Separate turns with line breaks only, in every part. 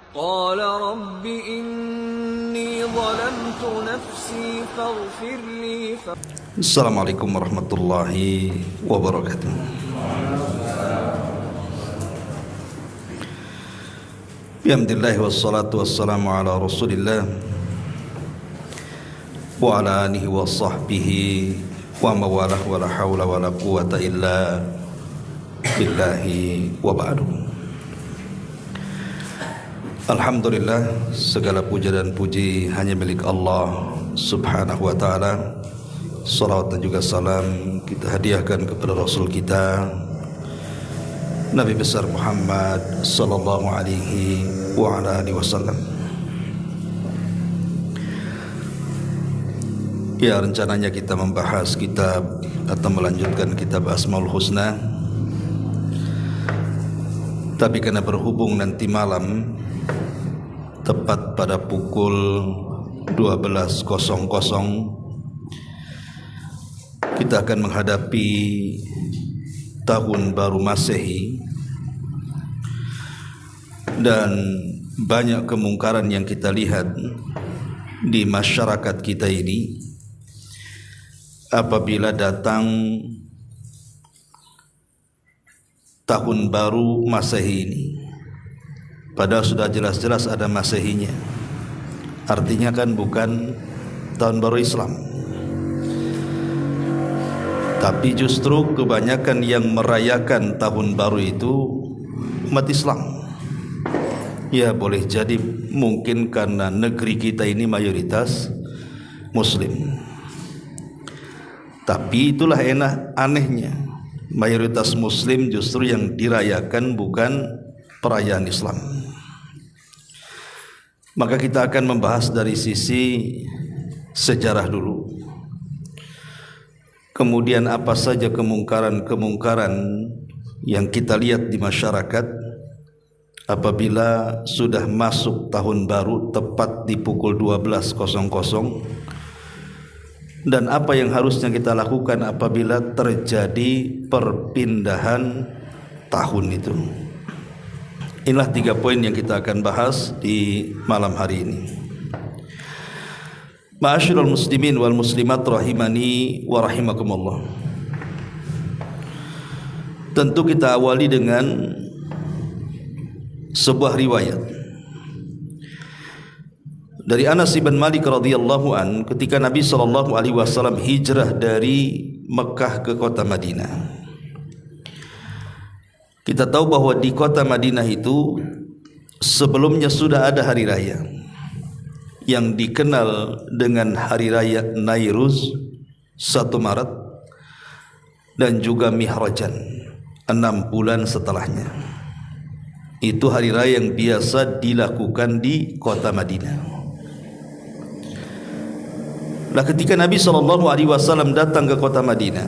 قال رب إني ظلمت نفسي فاغفر لي
Assalamualaikum warahmatullahi wabarakatuh. Alhamdulillah wassalatu wassalamu ala Rasulillah wa ala alihi wa sahbihi wa mawalah wa la hawla wa la quwata illa billahi wa ba'du. Alhamdulillah, segala puja dan puji hanya milik Allah Subhanahu wa ta'ala. Salawat dan juga salam kita hadiahkan kepada Rasul kita Nabi besar Muhammad sallallahu alaihi wa ala alihi wasallam. Ya, rencananya kita membahas kitab atau melanjutkan kitab Asmaul Husna, tapi karena berhubung nanti malam tepat pada pukul 12.00 kita akan menghadapi tahun baru Masehi, dan banyak kemungkaran yang kita lihat di masyarakat kita ini apabila datang tahun baru Masehi ini, padahal sudah jelas-jelas ada Masehinya. Artinya kan bukan tahun baru Islam, tapi justru kebanyakan yang merayakan tahun baru itu umat Islam. Ya, boleh jadi mungkin karena negeri kita ini mayoritas Muslim, tapi itulah anehnya, mayoritas Muslim justru yang dirayakan bukan perayaan Islam. Maka kita akan membahas dari sisi sejarah dulu, kemudian apa saja kemungkaran-kemungkaran yang kita lihat di masyarakat apabila sudah masuk tahun baru tepat di pukul 12.00, dan apa yang harusnya kita lakukan apabila terjadi perpindahan tahun itu. Inilah 3 poin yang kita akan bahas di malam hari ini. Ma'asyiral muslimin wal muslimat rahimani wa rahimakumullah. Tentu kita awali dengan sebuah riwayat dari Anas bin Malik radhiyallahu an ketika Nabi sallallahu alaihi wasallam hijrah dari Mekah ke kota Madinah. Kita tahu bahwa di kota Madinah itu sebelumnya sudah ada hari raya yang dikenal dengan hari raya Nairuz 1 Maret dan juga Mihrajan 6 bulan setelahnya. Itu hari raya yang biasa dilakukan di kota Madinah. Nah, ketika Nabi SAW datang ke kota Madinah,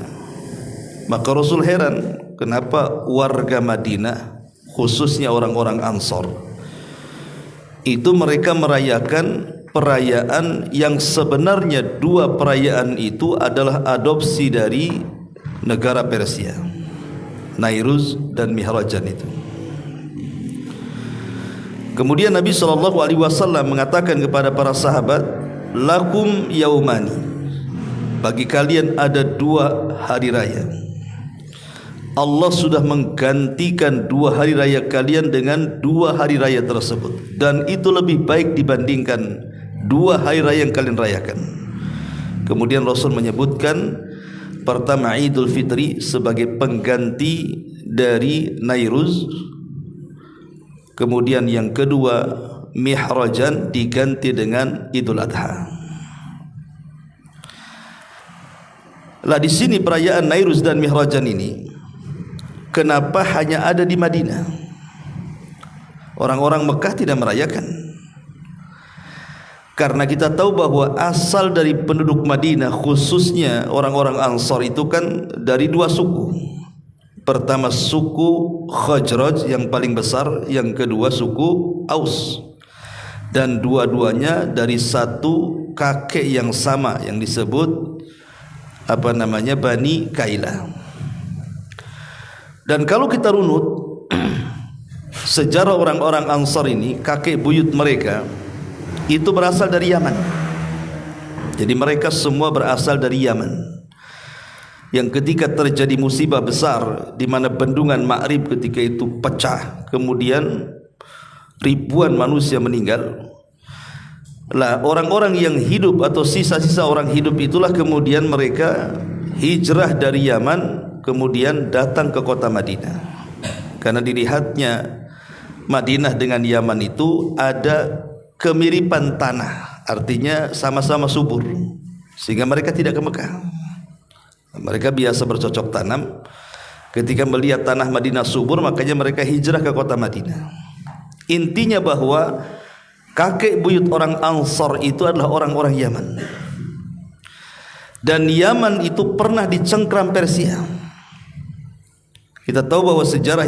maka Rasul heran kenapa warga Madinah, khususnya orang-orang Ansor, itu mereka merayakan perayaan yang sebenarnya 2 perayaan itu adalah adopsi dari negara Persia, Nairuz dan Mihrajan itu. Kemudian Nabi SAW mengatakan kepada para sahabat, lakum yaumani, bagi kalian ada 2 hari raya. Allah sudah menggantikan 2 hari raya kalian dengan 2 hari raya tersebut, dan itu lebih baik dibandingkan 2 hari raya yang kalian rayakan. Kemudian Rasul menyebutkan pertama Idul Fitri sebagai pengganti dari Nairuz, kemudian yang kedua Mihrajan diganti dengan Idul Adha. Lah, di sini perayaan Nairuz dan Mihrajan ini kenapa hanya ada di Madinah? Orang-orang Mekah tidak merayakan. Karena kita tahu bahwa asal dari penduduk Madinah, khususnya orang-orang Ansar, itu kan dari 2 suku. Pertama suku Khazraj yang paling besar, yang kedua suku Aus, dan dua-duanya dari satu kakek yang sama yang disebut Bani Kailah. Dan kalau kita runut sejarah orang-orang Ansar ini, kakek buyut mereka itu berasal dari Yaman. Jadi mereka semua berasal dari Yaman. Yang ketika terjadi musibah besar di mana bendungan Ma'rib ketika itu pecah, kemudian ribuan manusia meninggal. Lah orang-orang yang hidup atau sisa-sisa orang hidup itulah kemudian mereka hijrah dari Yaman kemudian datang ke kota Madinah. Karena dilihatnya Madinah dengan Yaman itu ada kemiripan tanah, artinya sama-sama subur, sehingga mereka tidak ke Mekah. Mereka biasa bercocok tanam. Ketika melihat tanah Madinah subur, makanya mereka hijrah ke kota Madinah. Intinya bahwa kakek buyut orang Ansar itu adalah orang-orang Yaman. Dan Yaman itu pernah dicengkram Persia. Kita tahu bahwa sejarah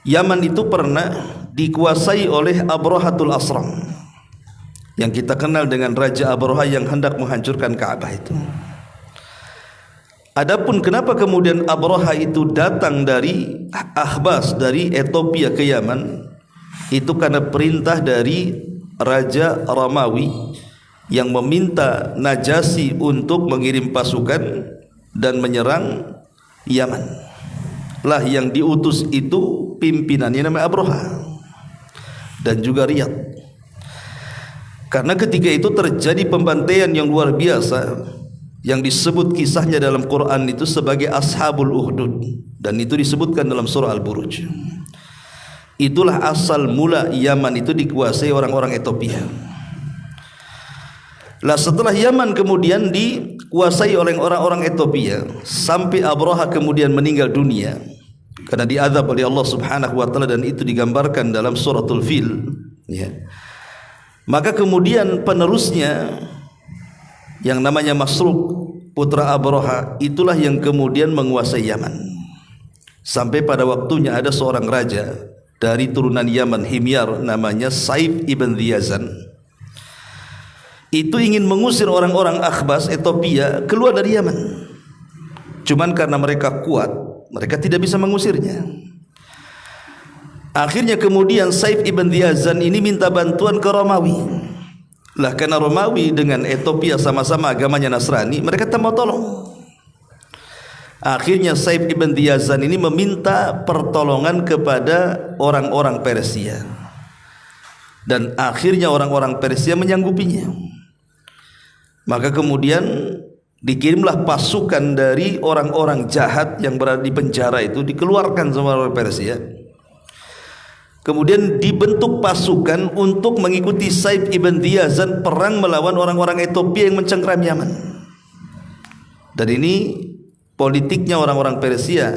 Yaman itu pernah dikuasai oleh Abrahatul Asram, yang kita kenal dengan Raja Abraha yang hendak menghancurkan Ka'bah itu. Adapun kenapa kemudian Abraha itu datang dari Ahbas, dari Ethiopia ke Yaman, itu karena perintah dari Raja Romawi yang meminta Najasyi untuk mengirim pasukan dan menyerang Yaman. Lah yang diutus itu pimpinannya namanya Abraha dan juga Riyadh. Karena ketika itu terjadi pembantaian yang luar biasa yang disebut kisahnya dalam Quran itu sebagai Ashabul Uhdud, dan itu disebutkan dalam surah Al-Buruj. Itulah asal mula Yaman itu dikuasai orang-orang Ethiopia. Lah setelah Yaman kemudian dikuasai oleh orang-orang Ethiopia sampai Abraha kemudian meninggal dunia karena diazab oleh Allah Subhanahu wa taala, dan itu digambarkan dalam suratul Fil, ya. Maka kemudian penerusnya yang namanya Masruq putra Abraha itulah yang kemudian menguasai Yaman. Sampai pada waktunya ada seorang raja dari turunan Yaman, Himyar, namanya Saif ibn Ziyazan. Itu ingin mengusir orang-orang Akhbas Ethiopia keluar dari Yaman. Cuman karena mereka kuat, mereka tidak bisa mengusirnya. Akhirnya kemudian Saif ibn Ziyazan ini minta bantuan ke Romawi. Lah karena Romawi dengan Ethiopia sama-sama agamanya Nasrani, mereka tak mau tolong. Akhirnya Saif ibn Ziyazan ini meminta pertolongan kepada orang-orang Persia, dan akhirnya orang-orang Persia menyanggupinya. Maka kemudian dikirimlah pasukan dari orang-orang jahat yang berada di penjara itu, dikeluarkan sama orang Persia. Kemudian dibentuk pasukan untuk mengikuti Saif ibn Ziyazan perang melawan orang-orang Ethiopia yang mencengkram Yaman. Dan ini politiknya orang-orang Persia,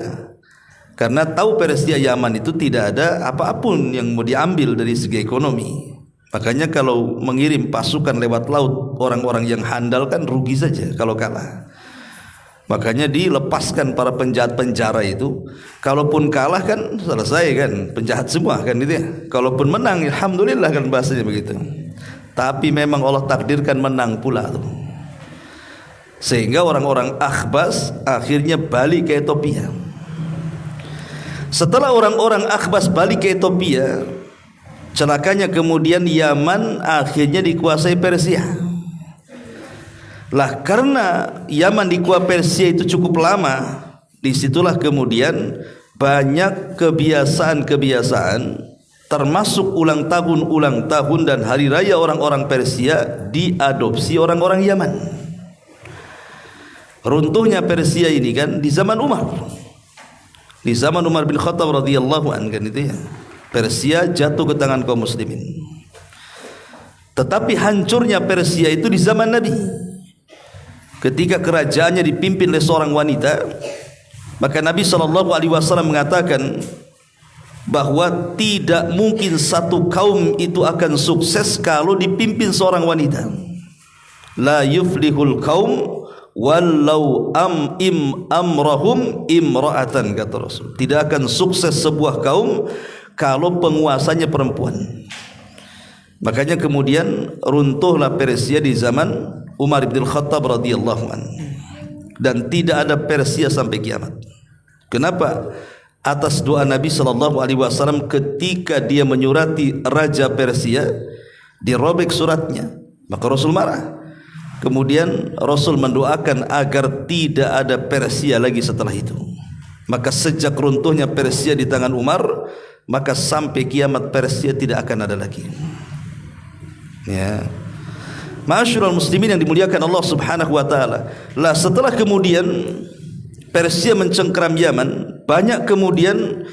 karena tahu Persia Yaman itu tidak ada apa-apun yang mau diambil dari segi ekonomi. Makanya kalau mengirim pasukan lewat laut, orang-orang yang handal kan rugi saja kalau kalah. Makanya dilepaskan para penjahat penjara itu. Kalaupun kalah kan selesai kan, penjahat semua kan itu ya. Kalaupun menang, alhamdulillah kan bahasanya begitu. Tapi memang Allah takdirkan menang pula tuh. Sehingga orang-orang Akhbas akhirnya balik ke Ethiopia. Setelah orang-orang Akhbas balik ke Ethiopia, celakanya kemudian Yaman akhirnya dikuasai Persia. Lah karena Yaman dikuasai Persia itu cukup lama, disitulah kemudian banyak kebiasaan-kebiasaan termasuk ulang tahun dan hari raya orang-orang Persia diadopsi orang-orang Yaman. Runtuhnya Persia ini kan di zaman Umar. Di zaman Umar bin Khattab radhiyallahu anhu kan itu ya. Persia jatuh ke tangan kaum muslimin. Tetapi hancurnya Persia itu di zaman Nabi. Ketika kerajaannya dipimpin oleh seorang wanita, maka Nabi SAW mengatakan bahwa tidak mungkin satu kaum itu akan sukses kalau dipimpin seorang wanita. La yuflihul kaum walau amrahum imra'atan, kata Rasul. Tidak akan sukses sebuah kaum kalau penguasanya perempuan. Makanya kemudian runtuhlah Persia di zaman Umar bin Khattab radhiyallahu anhu, dan tidak ada Persia sampai kiamat. Kenapa? atas doa Nabi SAW ketika dia menyurati Raja Persia, dirobek suratnya, maka Rasul marah. Kemudian Rasul mendoakan agar tidak ada Persia lagi setelah itu. Maka sejak runtuhnya Persia di tangan Umar, maka sampai kiamat Persia tidak akan ada lagi. Ya, ma'asyiral muslimin yang dimuliakan Allah Subhanahu wa taala. Lah setelah kemudian Persia mencengkeram Yaman, banyak kemudian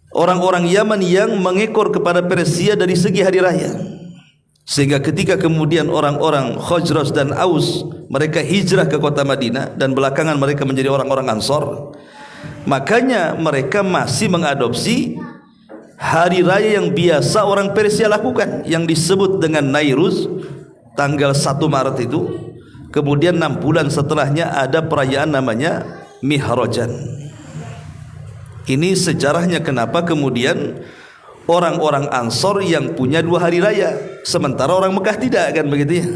orang-orang Yaman yang mengekor kepada Persia dari segi hari raya. Sehingga ketika kemudian orang-orang Khazraj dan Aus mereka hijrah ke kota Madinah dan belakangan mereka menjadi orang-orang Ansor, makanya mereka masih mengadopsi hari raya yang biasa orang Persia lakukan, yang disebut dengan Nairuz, tanggal 1 Maret itu. Kemudian 6 bulan setelahnya ada perayaan namanya Mihrajan. Ini sejarahnya kenapa kemudian orang-orang Ansor yang punya 2 hari raya, sementara orang Mekah tidak, kan begitu ya?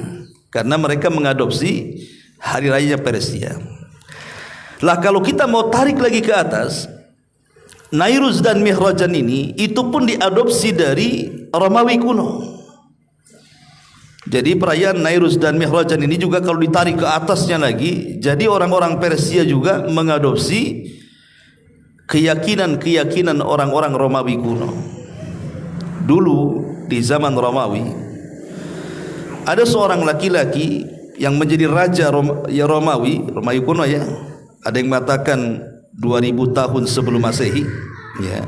Karena mereka mengadopsi hari raya Persia. Lah kalau kita mau tarik lagi ke atas, Nairuz dan Mihrajan ini itu pun diadopsi dari Romawi kuno. Jadi perayaan Nairuz dan Mihrajan ini juga kalau ditarik ke atasnya lagi, jadi orang-orang Persia juga mengadopsi keyakinan-keyakinan orang-orang Romawi kuno. Dulu di zaman Romawi ada seorang laki-laki yang menjadi raja Romawi kuno ya. Ada yang mengatakan 2000 tahun sebelum Masehi ya.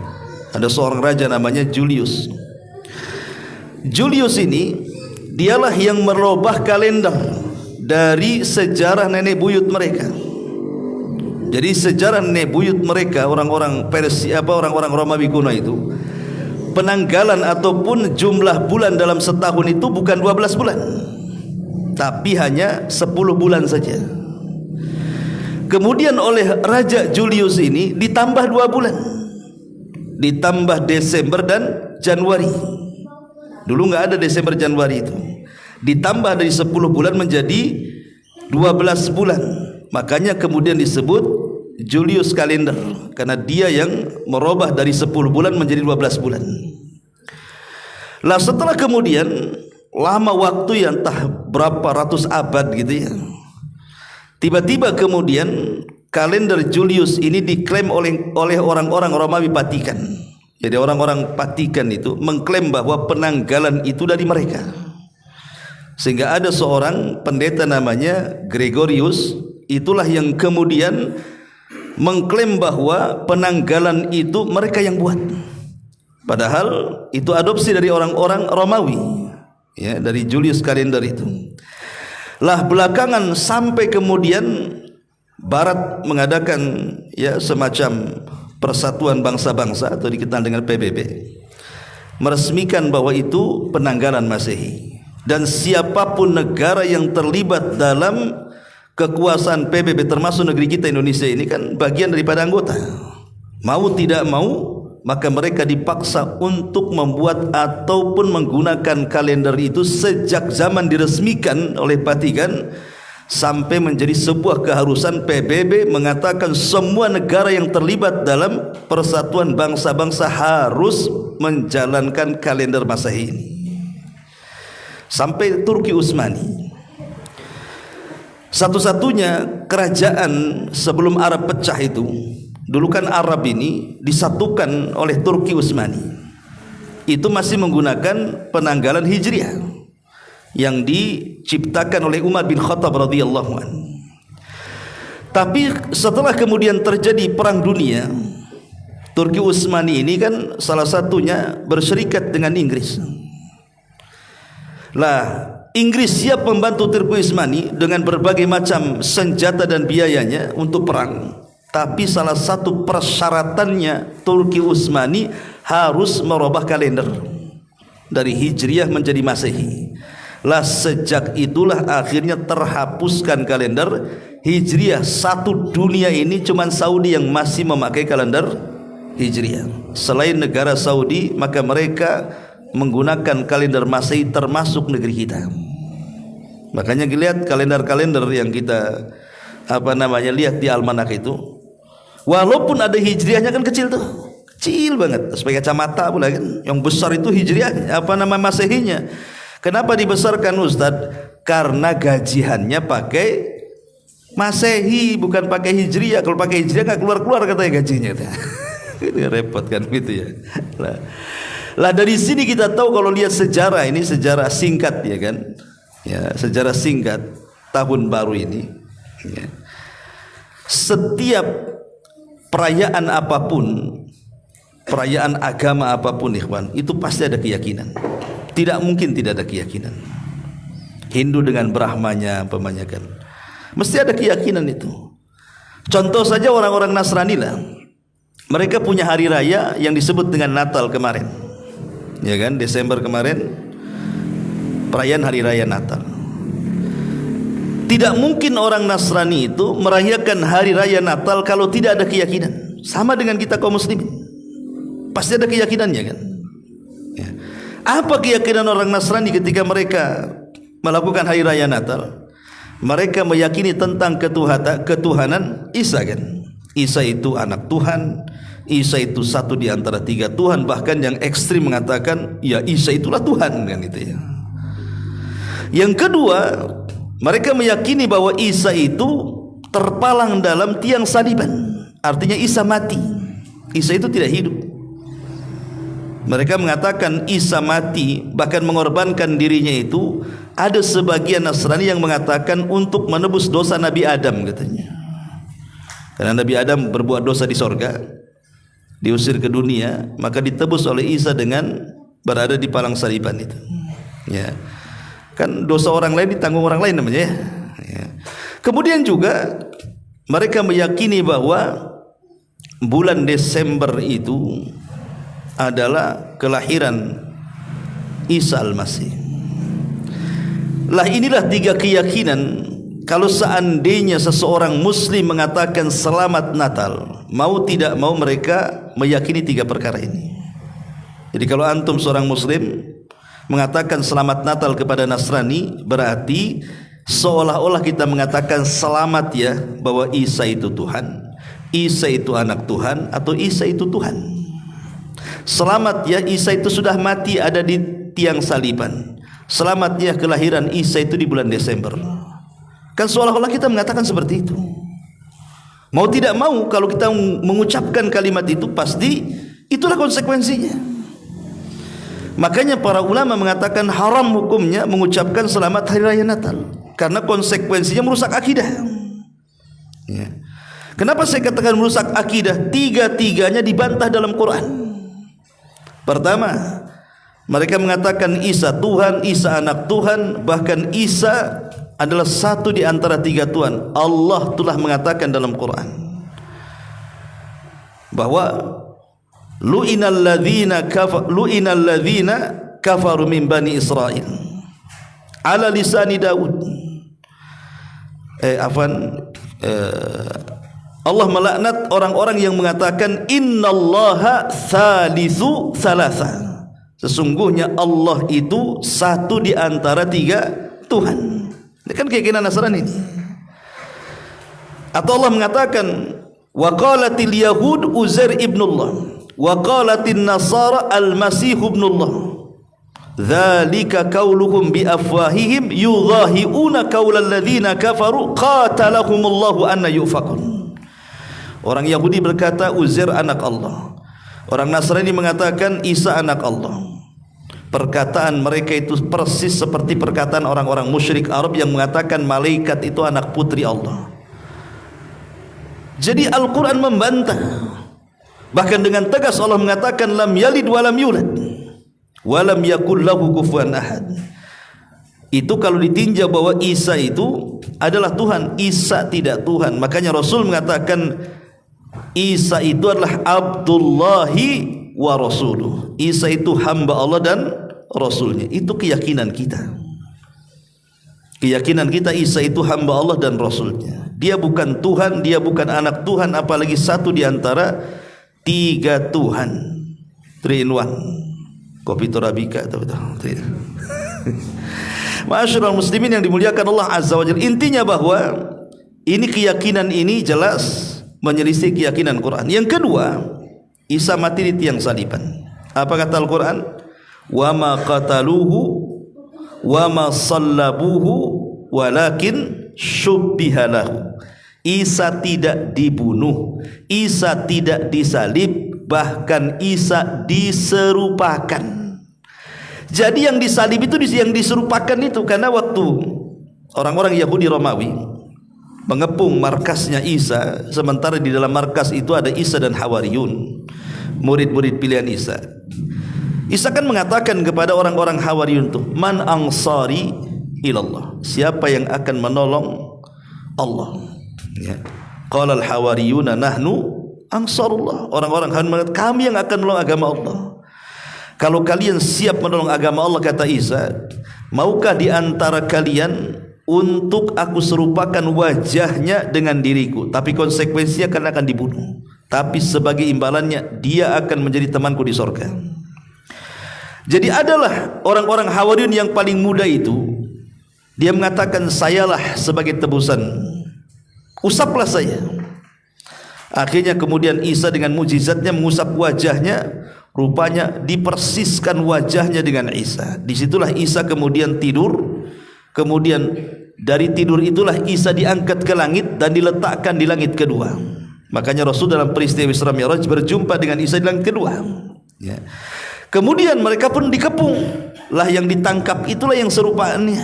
Ada seorang raja namanya Julius. Julius ini dialah yang merubah kalender dari sejarah nenek buyut mereka. Jadi sejarah nenek buyut mereka orang-orang Persia orang-orang Romawi kuno itu, penanggalan ataupun jumlah bulan dalam setahun itu bukan 12 bulan, tapi hanya 10 bulan saja. Kemudian oleh Raja Julius ini ditambah 2 bulan, ditambah Desember dan Januari. Dulu nggak ada Desember Januari itu, ditambah dari 10 bulan menjadi 12 bulan. Makanya kemudian disebut Julius kalender, karena dia yang merubah dari 10 bulan menjadi 12 bulan. Lah setelah kemudian lama waktu yang entah berapa ratus abad gitu ya, tiba-tiba kemudian kalender Julius ini diklaim oleh orang-orang Romawi Vatikan. Jadi orang-orang Vatikan itu mengklaim bahwa penanggalan itu dari mereka. Sehingga ada seorang pendeta namanya Gregorius, itulah yang kemudian mengklaim bahwa penanggalan itu mereka yang buat. Padahal itu adopsi dari orang-orang Romawi ya, dari Julius kalender itu. Lah belakangan sampai kemudian Barat mengadakan ya semacam Persatuan Bangsa-Bangsa atau dikenal dengan PBB, meresmikan bahwa itu penanggalan Masehi. Dan siapapun negara yang terlibat dalam kekuasaan PBB, termasuk negeri kita Indonesia ini kan bagian daripada anggota, mau tidak mau maka mereka dipaksa untuk membuat ataupun menggunakan kalender itu sejak zaman diresmikan oleh Vatikan sampai menjadi sebuah keharusan. PBB mengatakan semua negara yang terlibat dalam Persatuan Bangsa-Bangsa harus menjalankan kalender Masehi ini. Sampai Turki Utsmani, satu-satunya kerajaan sebelum Arab pecah itu. Dulu kan Arab ini disatukan oleh Turki Utsmani, itu masih menggunakan penanggalan Hijriah yang diciptakan oleh Umar bin Khattab radhiyallahu anhu. Tapi setelah kemudian terjadi perang dunia, Turki Utsmani ini kan salah satunya berserikat dengan Inggris. Lah Inggris siap membantu Turki Utsmani dengan berbagai macam senjata dan biayanya untuk perang. Tapi salah satu persyaratannya Turki Utsmani harus merubah kalender dari Hijriah menjadi Masehi. Lah sejak itulah akhirnya terhapuskan kalender Hijriah. Satu dunia ini cuma Saudi yang masih memakai kalender Hijriah. Selain negara Saudi, maka mereka menggunakan kalender Masehi, termasuk negeri kita. Makanya lihat kalender-kalender yang kita lihat di almanak itu, Walaupun ada hijriahnya kan kecil tuh, kecil banget, sebagai kacamata pula kan. Yang besar itu hijriah, apa nama masehinya. Kenapa dibesarkan Ustadz? Karena gajiannya pakai masehi, bukan pakai hijriah. Kalau pakai hijriah nggak keluar katanya gajinya. Ini repot kan gitu ya. Lah dari sini kita tahu kalau lihat sejarah, ini sejarah singkat ya kan. Ya, sejarah singkat tahun baru ini. Ya. Setiap perayaan apapun, perayaan agama apapun ikhwan, itu pasti ada keyakinan. Tidak mungkin tidak ada keyakinan. Hindu dengan Brahmanya umpamanya kan, mesti ada keyakinan itu. Contoh saja orang-orang Nasrani lah, mereka punya hari raya yang disebut dengan Natal kemarin, ya kan, Desember kemarin, perayaan hari raya Natal. Tidak mungkin orang Nasrani itu merayakan hari raya Natal kalau tidak ada keyakinan. Sama dengan kita kaum muslimin, pasti ada keyakinannya kan. Ya. Apa keyakinan orang Nasrani ketika mereka melakukan hari raya Natal? Mereka meyakini tentang ketuhanan Isa kan. Isa itu anak Tuhan, Isa itu satu di antara tiga Tuhan. Bahkan yang ekstrim mengatakan ya Isa itulah Tuhan kan itu ya. Yang kedua, mereka meyakini bahwa Isa itu terpalang dalam tiang saliban. Artinya Isa mati, Isa itu tidak hidup. Mereka mengatakan Isa mati, bahkan mengorbankan dirinya itu. Ada sebagian Nasrani yang mengatakan untuk menebus dosa Nabi Adam katanya. Karena Nabi Adam berbuat dosa di sorga, diusir ke dunia, maka ditebus oleh Isa dengan berada di palang saliban itu. Ya, kan dosa orang lain ditanggung orang lain namanya ya. Ya. Kemudian juga mereka meyakini bahwa bulan Desember itu adalah kelahiran Isa Al-Masih. Lah inilah tiga keyakinan. Kalau seandainya seseorang muslim mengatakan selamat Natal, mau tidak mau mereka meyakini tiga perkara ini. Jadi kalau antum seorang muslim mengatakan selamat Natal kepada Nasrani, berarti seolah-olah kita mengatakan selamat ya, bahwa Isa itu Tuhan, Isa itu anak Tuhan, atau Isa itu Tuhan. Selamat ya, Isa itu sudah mati ada di tiang saliban. Selamat ya, kelahiran Isa itu di bulan Desember. Kan seolah-olah kita mengatakan seperti itu. Mau tidak mau kalau kita mengucapkan kalimat itu, pasti itulah konsekuensinya. Makanya para ulama mengatakan haram hukumnya mengucapkan selamat hari raya Natal, karena konsekuensinya merusak akidah. Ya. Kenapa saya katakan merusak akidah? Tiga-tiganya dibantah dalam Quran. Pertama, mereka mengatakan Isa Tuhan, Isa anak Tuhan, bahkan Isa adalah satu di antara tiga Tuhan. Allah telah mengatakan dalam Quran bahwa lu'inal ladzina kafaru min bani Israil ala lisani Daud. Allah melaknat orang-orang yang mengatakan innallaha thalithu thalatha. Sesungguhnya Allah itu satu di antara tiga Tuhan. Ini kan keyakinan Nasrani ini. Atau Allah mengatakan wa qalatil yahud Uzair ibnullah wa qalatin nasara al-masih ibnullah. Dzalika qauluhum bi afwahihim yudhahiuna qaulal ladzina kafaru qatalahumullahu anna yufakun. Orang Yahudi berkata Uzair anak Allah. Orang Nasrani mengatakan Isa anak Allah. Perkataan mereka itu persis seperti perkataan orang-orang musyrik Arab yang mengatakan malaikat itu anak putri Allah. Jadi Al-Quran membantah. Bahkan dengan tegas Allah mengatakan lam yalid walam yulad walam yakul lahu kufuwan ahad. Itu kalau ditinjau bahwa Isa itu adalah Tuhan, Isa tidak Tuhan. Makanya Rasul mengatakan Isa itu adalah Abdullahi wa Rasuluh. Isa itu hamba Allah dan Rasulnya. Itu keyakinan kita. Keyakinan kita Isa itu hamba Allah dan Rasulnya. Dia bukan Tuhan, dia bukan anak Tuhan, apalagi satu di antara tiga Tuhan. 3 in 1. Kopi Torabika atau Ma'asyiral muslimin yang dimuliakan Allah Azza wa Jalla. Intinya bahwa ini keyakinan ini jelas menyelisih keyakinan Quran. Yang kedua, Isa mati di tiang saliban. Apa kata Al-Quran? Wa ma qataluhu wa ma sallabuhu walakin syubbiha lahu. Isa tidak dibunuh, Isa tidak disalib, bahkan Isa diserupakan. Jadi yang disalib itu yang diserupakan itu, karena waktu orang-orang Yahudi Romawi mengepung markasnya Isa, sementara di dalam markas itu ada Isa dan Hawariyun, murid-murid pilihan Isa. Isa kan mengatakan kepada orang-orang Hawariyun itu, man ansari ilallah, siapa yang akan menolong Allah? Ya. Qala al-hawariyuna nahnu ansarullah, orang-orang Hawariyun mengatakan, kami yang akan menolong agama Allah. Kalau kalian siap menolong agama Allah, kata Isa, maukah di antara kalian untuk aku serupakan wajahnya dengan diriku, tapi konsekuensinya akan dibunuh, tapi sebagai imbalannya dia akan menjadi temanku di sorga. Jadi adalah orang-orang Hawariyun yang paling muda itu, dia mengatakan, sayalah sebagai tebusan, usaplah saya. Akhirnya kemudian Isa dengan mujizatnya mengusap wajahnya, rupanya dipersiskan wajahnya dengan Isa. Disitulah Isa kemudian tidur. Kemudian dari tidur itulah Isa diangkat ke langit dan diletakkan di langit kedua. Makanya Rasul dalam peristiwa Isra Mi'raj berjumpa dengan Isa di langit kedua. Ya. Kemudian mereka pun dikepung. Lah yang ditangkap itulah yang serupaannya.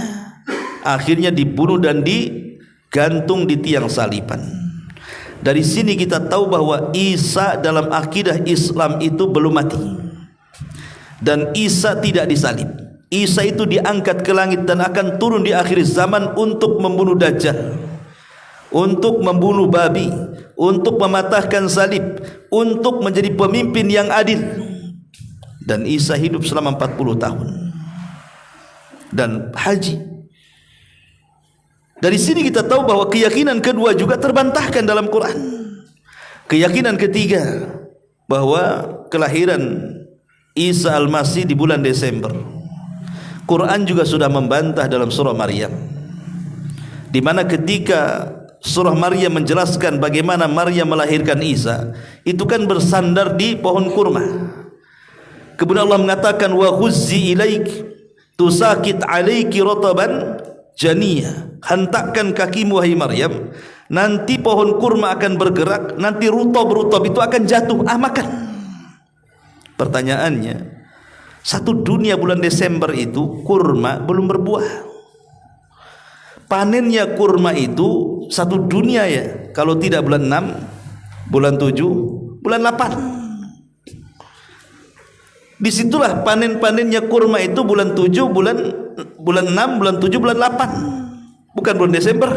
Akhirnya dibunuh dan digantung di tiang saliban. Dari sini kita tahu bahwa Isa dalam akidah Islam itu belum mati. Dan Isa tidak disalib. Isa itu diangkat ke langit dan akan turun di akhir zaman untuk membunuh Dajjal, untuk membunuh babi, untuk mematahkan salib, untuk menjadi pemimpin yang adil. Dan Isa hidup selama 40 tahun dan haji. Dari sini kita tahu bahwa keyakinan kedua juga terbantahkan dalam Quran. Keyakinan ketiga, bahwa kelahiran Isa Al-Masih di bulan Desember, Quran juga sudah membantah dalam surah Maryam, di mana ketika surah Maryam menjelaskan bagaimana Maryam melahirkan Isa, itu kan bersandar di pohon kurma. Kemudian Allah mengatakan, wa huzzi ilaik tusakit alaiki rataban janiyah, hentakkan kakimu wahai Maryam, nanti pohon kurma akan bergerak, nanti rutab-rutab itu akan jatuh, makan. Pertanyaannya, satu dunia bulan Desember itu kurma belum berbuah. Panennya kurma itu satu dunia ya, kalau tidak bulan 6, bulan 7, bulan 8. Disitulah panen-panennya kurma itu bulan 7, bulan 6, bulan 7, bulan 8. Bukan bulan Desember.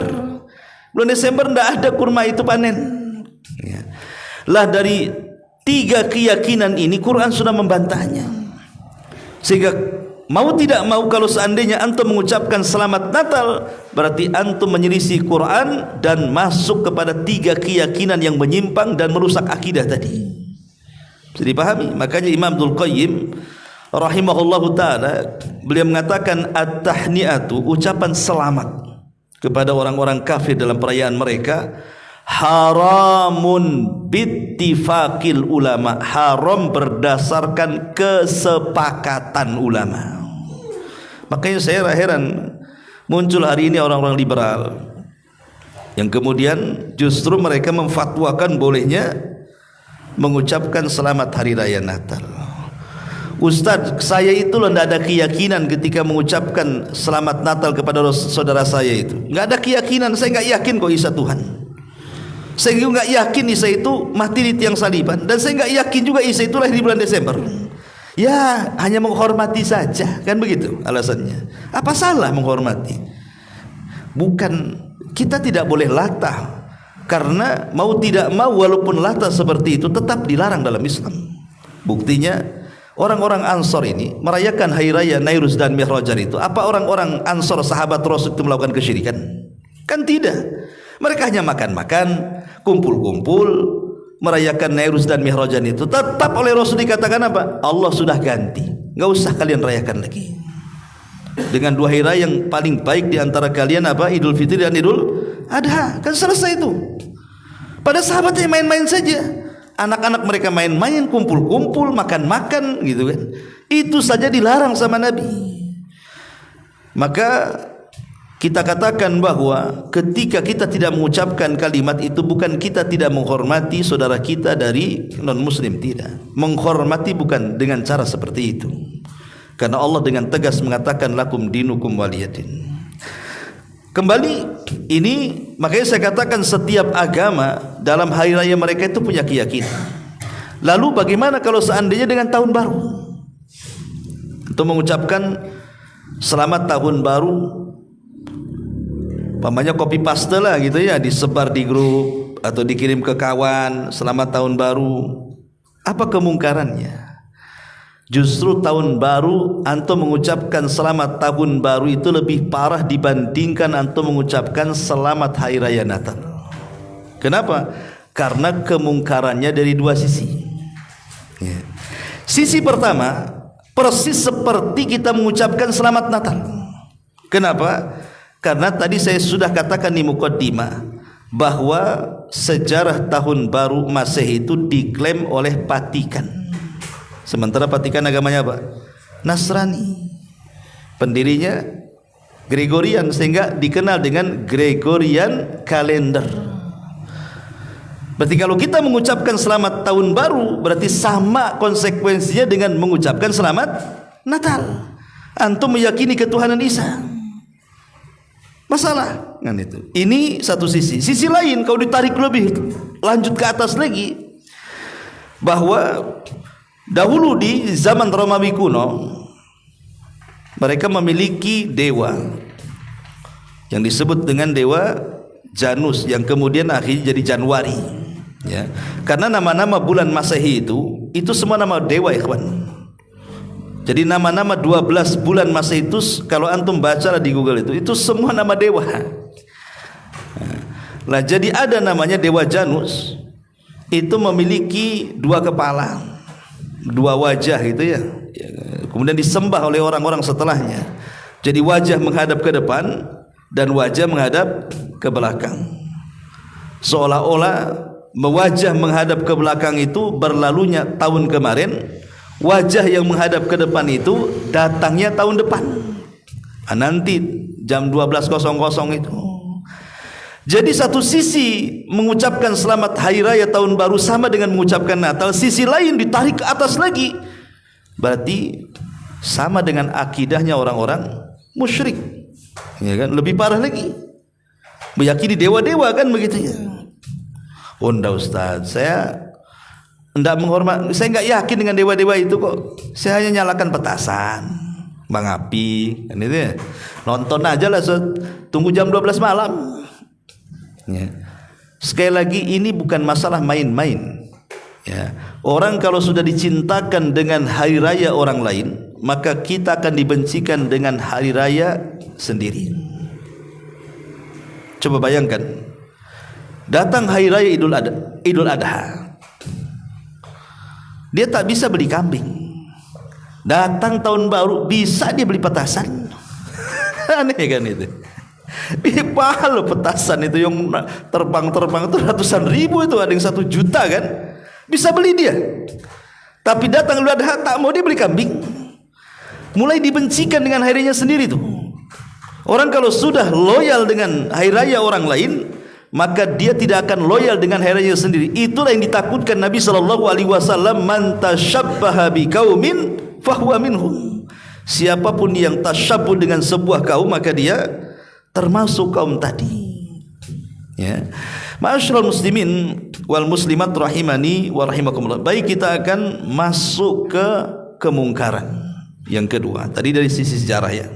Bulan Desember tidak ada kurma itu panen. Ya. Lah dari 3 keyakinan ini Quran sudah membantahnya. Sehingga mau tidak mau, kalau seandainya antum mengucapkan selamat Natal, berarti antum menyelisih Quran dan masuk kepada 3 keyakinan yang menyimpang dan merusak akidah tadi. Bisa dipahami? Makanya Imam Abdul Qayyim rahimahullahu ta'ala, beliau mengatakan at-tahni'atu, ucapan selamat kepada orang-orang kafir dalam perayaan mereka, haramun bittifaqil ulama, haram berdasarkan kesepakatan ulama. Makanya saya heran muncul hari ini orang-orang liberal yang kemudian justru mereka memfatwakan bolehnya mengucapkan selamat hari raya Natal. Ustaz, saya itu loh tidak ada keyakinan ketika mengucapkan selamat Natal kepada saudara saya itu. Nggak ada keyakinan, saya nggak yakin kok Isa Tuhan. Saya juga nggak yakin Isa itu mati di tiang saliban, dan saya nggak yakin juga Isa itu lahir di bulan Desember. Ya, hanya menghormati saja, kan begitu alasannya. Apa salah menghormati? Bukan, kita tidak boleh latah, karena mau tidak mau walaupun latah seperti itu tetap dilarang dalam Islam. Buktinya orang-orang Ansor ini merayakan hari raya Nairuz dan Mi'rajan itu, apa orang-orang Ansor sahabat Rasul itu melakukan kesyirikan? Kan tidak. Mereka hanya makan-makan, kumpul-kumpul, merayakan Nairuz dan Mi'rajan itu. Tetap oleh Rasul dikatakan apa? Allah sudah ganti, nggak usah kalian rayakan lagi. Dengan 2 hari raya yang paling baik di antara kalian apa? Idul Fitri dan Idul Adha. Kan selesai itu. Pada sahabatnya main-main saja. Anak-anak mereka main-main, kumpul-kumpul, makan-makan gitu kan. Itu saja dilarang sama Nabi. Maka kita katakan bahwa ketika kita tidak mengucapkan kalimat itu, bukan kita tidak menghormati saudara kita dari non-muslim, tidak. Menghormati bukan dengan cara seperti itu. Karena Allah dengan tegas mengatakan lakum dinukum waliyadin. Kembali ini, makanya saya katakan setiap agama dalam hari raya mereka itu punya keyakinan. Lalu bagaimana kalau seandainya dengan tahun baru? Untuk mengucapkan selamat tahun baru, pamannya copy paste lah gitu ya, disebar di grup atau dikirim ke kawan, selamat tahun baru. Apa kemungkarannya? Justru tahun baru antum mengucapkan selamat tahun baru itu lebih parah dibandingkan antum mengucapkan selamat hari raya Natal. Kenapa? Karena kemungkarannya dari dua sisi. Sisi pertama, persis seperti kita mengucapkan selamat Natal. Kenapa? Karena tadi saya sudah katakan di mukaddimah bahwa sejarah tahun baru Masehi itu diklaim oleh Vatikan. Sementara Vatikan agamanya apa? Nasrani. Pendirinya Gregorian, sehingga dikenal dengan Gregorian Calendar. Berarti kalau kita mengucapkan selamat tahun baru, berarti sama konsekuensinya dengan mengucapkan selamat Natal. Antum meyakini ketuhanan Isa. Masalah kan itu. Ini satu sisi. Sisi lain kalau ditarik lebih lanjut ke atas lagi, bahwa dahulu di zaman Romawi kuno mereka memiliki dewa yang disebut dengan dewa Janus, yang kemudian akhirnya jadi Januari, ya. Karena nama-nama bulan Masehi itu semua nama dewa, ikhwan. Jadi nama-nama 12 bulan Masehi itu kalau antum baca di Google itu semua nama dewa. Nah, jadi ada namanya dewa Janus, itu memiliki 2 kepala, 2 wajah gitu ya. Kemudian disembah oleh orang-orang setelahnya. Jadi wajah menghadap ke depan dan wajah menghadap ke belakang. Seolah-olah wajah menghadap ke belakang itu berlalunya tahun kemarin, wajah yang menghadap ke depan itu datangnya tahun depan. Nanti jam 12.00 itu. Jadi satu sisi mengucapkan selamat hari raya tahun baru sama dengan mengucapkan Natal, sisi lain ditarik ke atas lagi, berarti sama dengan akidahnya orang-orang musyrik, ya kan? Lebih parah lagi, meyakini dewa-dewa kan begitu ya. Oh enggak Ustaz, saya enggak menghormat, saya enggak yakin dengan dewa-dewa itu kok. Saya hanya nyalakan petasan, bang api, kan itu ya. Nonton aja lah, tunggu jam 12 malam. Ya. Sekali lagi ini bukan masalah main-main, ya. Orang kalau sudah dicintakan dengan hari raya orang lain, maka kita akan dibencikan dengan hari raya sendiri. Coba bayangkan, datang hari raya Idul Adha, dia tak bisa beli kambing. Datang tahun baru bisa dia beli petasan. Aneh kan itu. Mahal petasan itu yang terbang-terbang itu ratusan ribu, itu ada yang 1 juta kan, bisa beli dia. Tapi datang Idul Adha tak mau dia beli kambing. Mulai dibencikan dengan hari raya sendiri tuh. Orang kalau sudah loyal dengan hari raya orang lain, maka dia tidak akan loyal dengan hari raya sendiri. Itulah yang ditakutkan Nabi SAW. Man tasyabbaha biqaumin fahuwa minhum. Siapapun yang tasyabbuh dengan sebuah kaum, maka dia termasuk kaum tadi, ya. Ma'asyiral muslimin wal muslimat rahimani wa rahimakumullah. Baik, kita akan masuk ke kemungkaran yang kedua. Tadi dari sisi sejarah ya.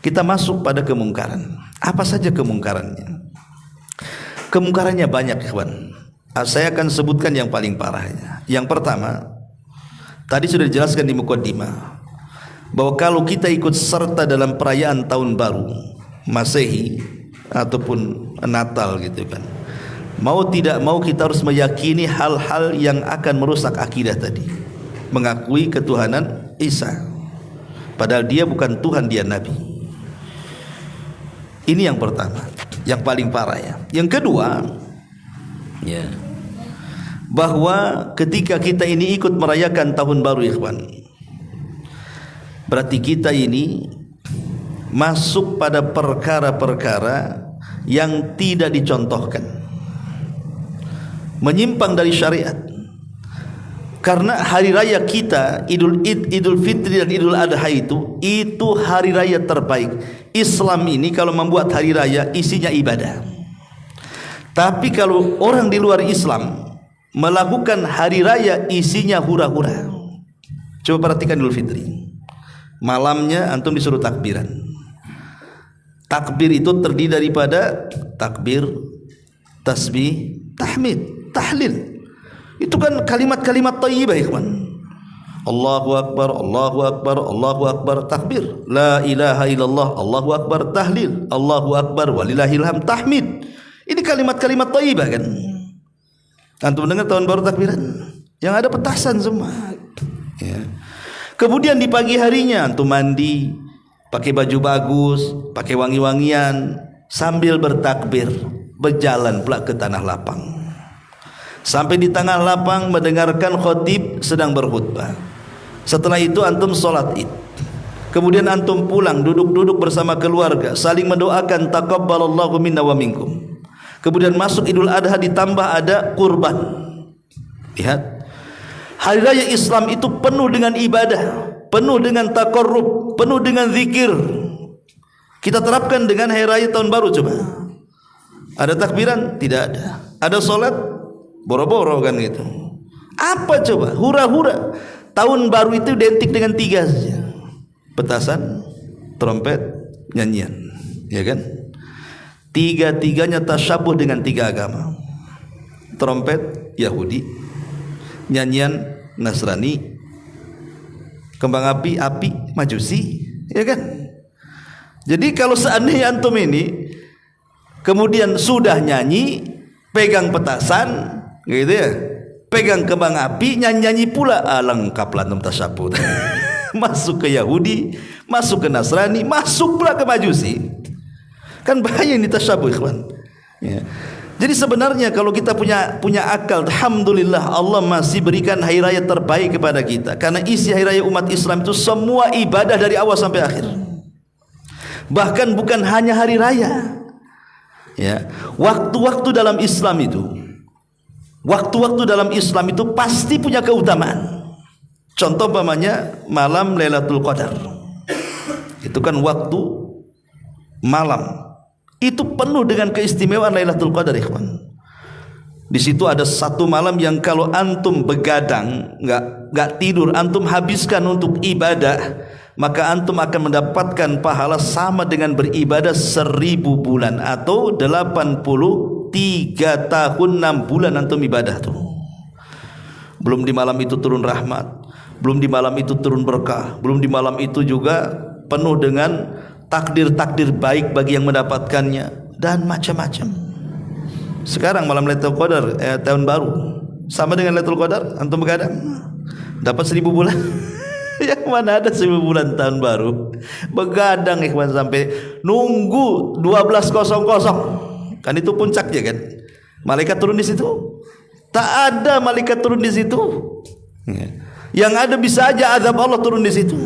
Kita masuk pada kemungkaran. Apa saja kemungkarannya? Kemungkarannya banyak, ikhwan. Saya akan sebutkan yang paling parahnya. Yang pertama, tadi sudah dijelaskan di mukaddimah bahwa kalau kita ikut serta dalam perayaan tahun baru Masehi ataupun Natal gitu kan, mau tidak mau kita harus meyakini hal-hal yang akan merusak akidah tadi. Mengakui ketuhanan Isa, padahal dia bukan Tuhan, dia Nabi. Ini yang pertama, yang paling parah ya. Yang kedua, Ya. Bahwa ketika kita ini ikut merayakan tahun baru ikhwan, berarti kita ini masuk pada perkara-perkara yang tidak dicontohkan, menyimpang dari syariat. Karena hari raya kita Idul Fitri dan Idul Adha itu hari raya terbaik. Islam ini kalau membuat hari raya isinya ibadah. Tapi kalau orang di luar Islam melakukan hari raya isinya hura-hura. Coba perhatikan Idul Fitri. Malamnya antum disuruh takbiran. Takbir itu terdiri daripada takbir, tasbih, tahmid, tahlil. Itu kan kalimat-kalimat thayyibah, ikhwan. Allahu akbar, Allahu akbar, Allahu akbar, takbir. La ilaha illallah, Allahu akbar, tahlil. Allahu akbar, walillahil hamd, tahmid. Ini kalimat-kalimat thayyibah kan. Antum dengar tahun baru takbiran, yang ada petasan semua. Ya. Kemudian di pagi harinya antum mandi, pakai baju bagus, pakai wangi-wangian, sambil bertakbir, berjalan pula ke tanah lapang. Sampai di tanah lapang mendengarkan khatib sedang berkhutbah. Setelah itu antum sholat id. Kemudian antum pulang, duduk-duduk bersama keluarga, saling mendoakan taqabbalallahu minna wa minkum. Kemudian masuk Idul Adha, ditambah ada kurban. Lihat, hari raya Islam itu penuh dengan ibadah, penuh dengan taqarrub, penuh dengan zikir. Kita terapkan dengan hari raya tahun baru coba. Ada takbiran? Tidak ada. Ada solat? Boro-boro kan gitu. Apa coba? Hura-hura. Tahun baru itu identik dengan 3 saja: petasan, trompet, nyanyian, ya kan? Tiga-tiganya tasyabuh dengan 3 agama. Trompet Yahudi, nyanyian Nasrani, kembang api Majusi, ya kan? Jadi kalau seandainya antum ini kemudian sudah nyanyi, pegang petasan, gitu ya, pegang kembang api, nyanyi pula, lengkaplah antum tasyabuh. Masuk ke Yahudi, masuk ke Nasrani, masuk pula ke Majusi. Kan bahaya ini tasyabuh, ikhwan. Ya. Jadi sebenarnya kalau kita punya akal, alhamdulillah Allah masih berikan hari raya terbaik kepada kita. Karena isi hari raya umat Islam itu semua ibadah dari awal sampai akhir. Bahkan bukan hanya hari raya. Ya, waktu-waktu dalam Islam itu pasti punya keutamaan. Contoh umpamanya malam Lailatul Qadar. Itu kan waktu malam. Itu penuh dengan keistimewaan Lailatul Qadar, ikhwan. Di situ ada satu malam yang kalau antum begadang, enggak tidur, antum habiskan untuk ibadah, maka antum akan mendapatkan pahala sama dengan beribadah 1000 bulan atau 83 tahun 6 bulan antum ibadah tuh. Belum di malam itu turun rahmat, belum di malam itu turun berkah, belum di malam itu juga penuh dengan takdir-takdir baik bagi yang mendapatkannya dan macam-macam. Sekarang malam Lailatul Qadar tahun baru sama dengan Lailatul Qadar, antum begadang dapat 1000 bulan. Yang mana ada 1000 bulan tahun baru? Begadang ikhwan sampai nunggu 12.00. Kan itu puncaknya kan. Malaikat turun di situ? Tak ada malaikat turun di situ. Yang ada bisa aja azab Allah turun di situ.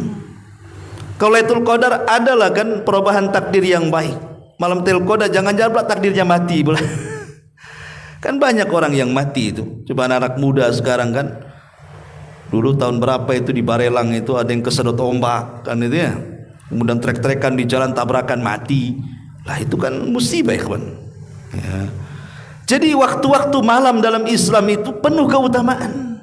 Kalau Lailatul Qadar adalah kan perubahan takdir yang baik. Malam Lailatul Qadar jangan-jangan pula takdirnya mati pula. Kan banyak orang yang mati itu. Coba anak muda sekarang kan. Dulu tahun berapa itu di Barelang itu ada yang kesedot ombak kan itu ya. Kemudian trek-trekan di jalan tabrakan mati. Lah itu kan musibah, ikhwan. Ya. Jadi waktu-waktu malam dalam Islam itu penuh keutamaan.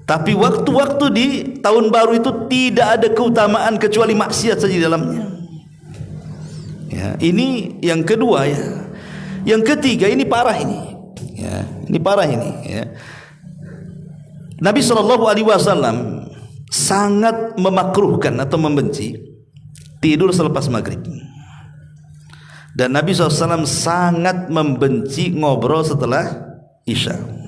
Tapi waktu-waktu di tahun baru itu tidak ada keutamaan kecuali maksiat saja di dalamnya. Ya, ini yang kedua ya. Yang ketiga ini parah ini. Ya, ini parah ini ya. Nabi SAW sangat memakruhkan atau membenci tidur selepas maghrib. Dan Nabi SAW sangat membenci ngobrol setelah Isya.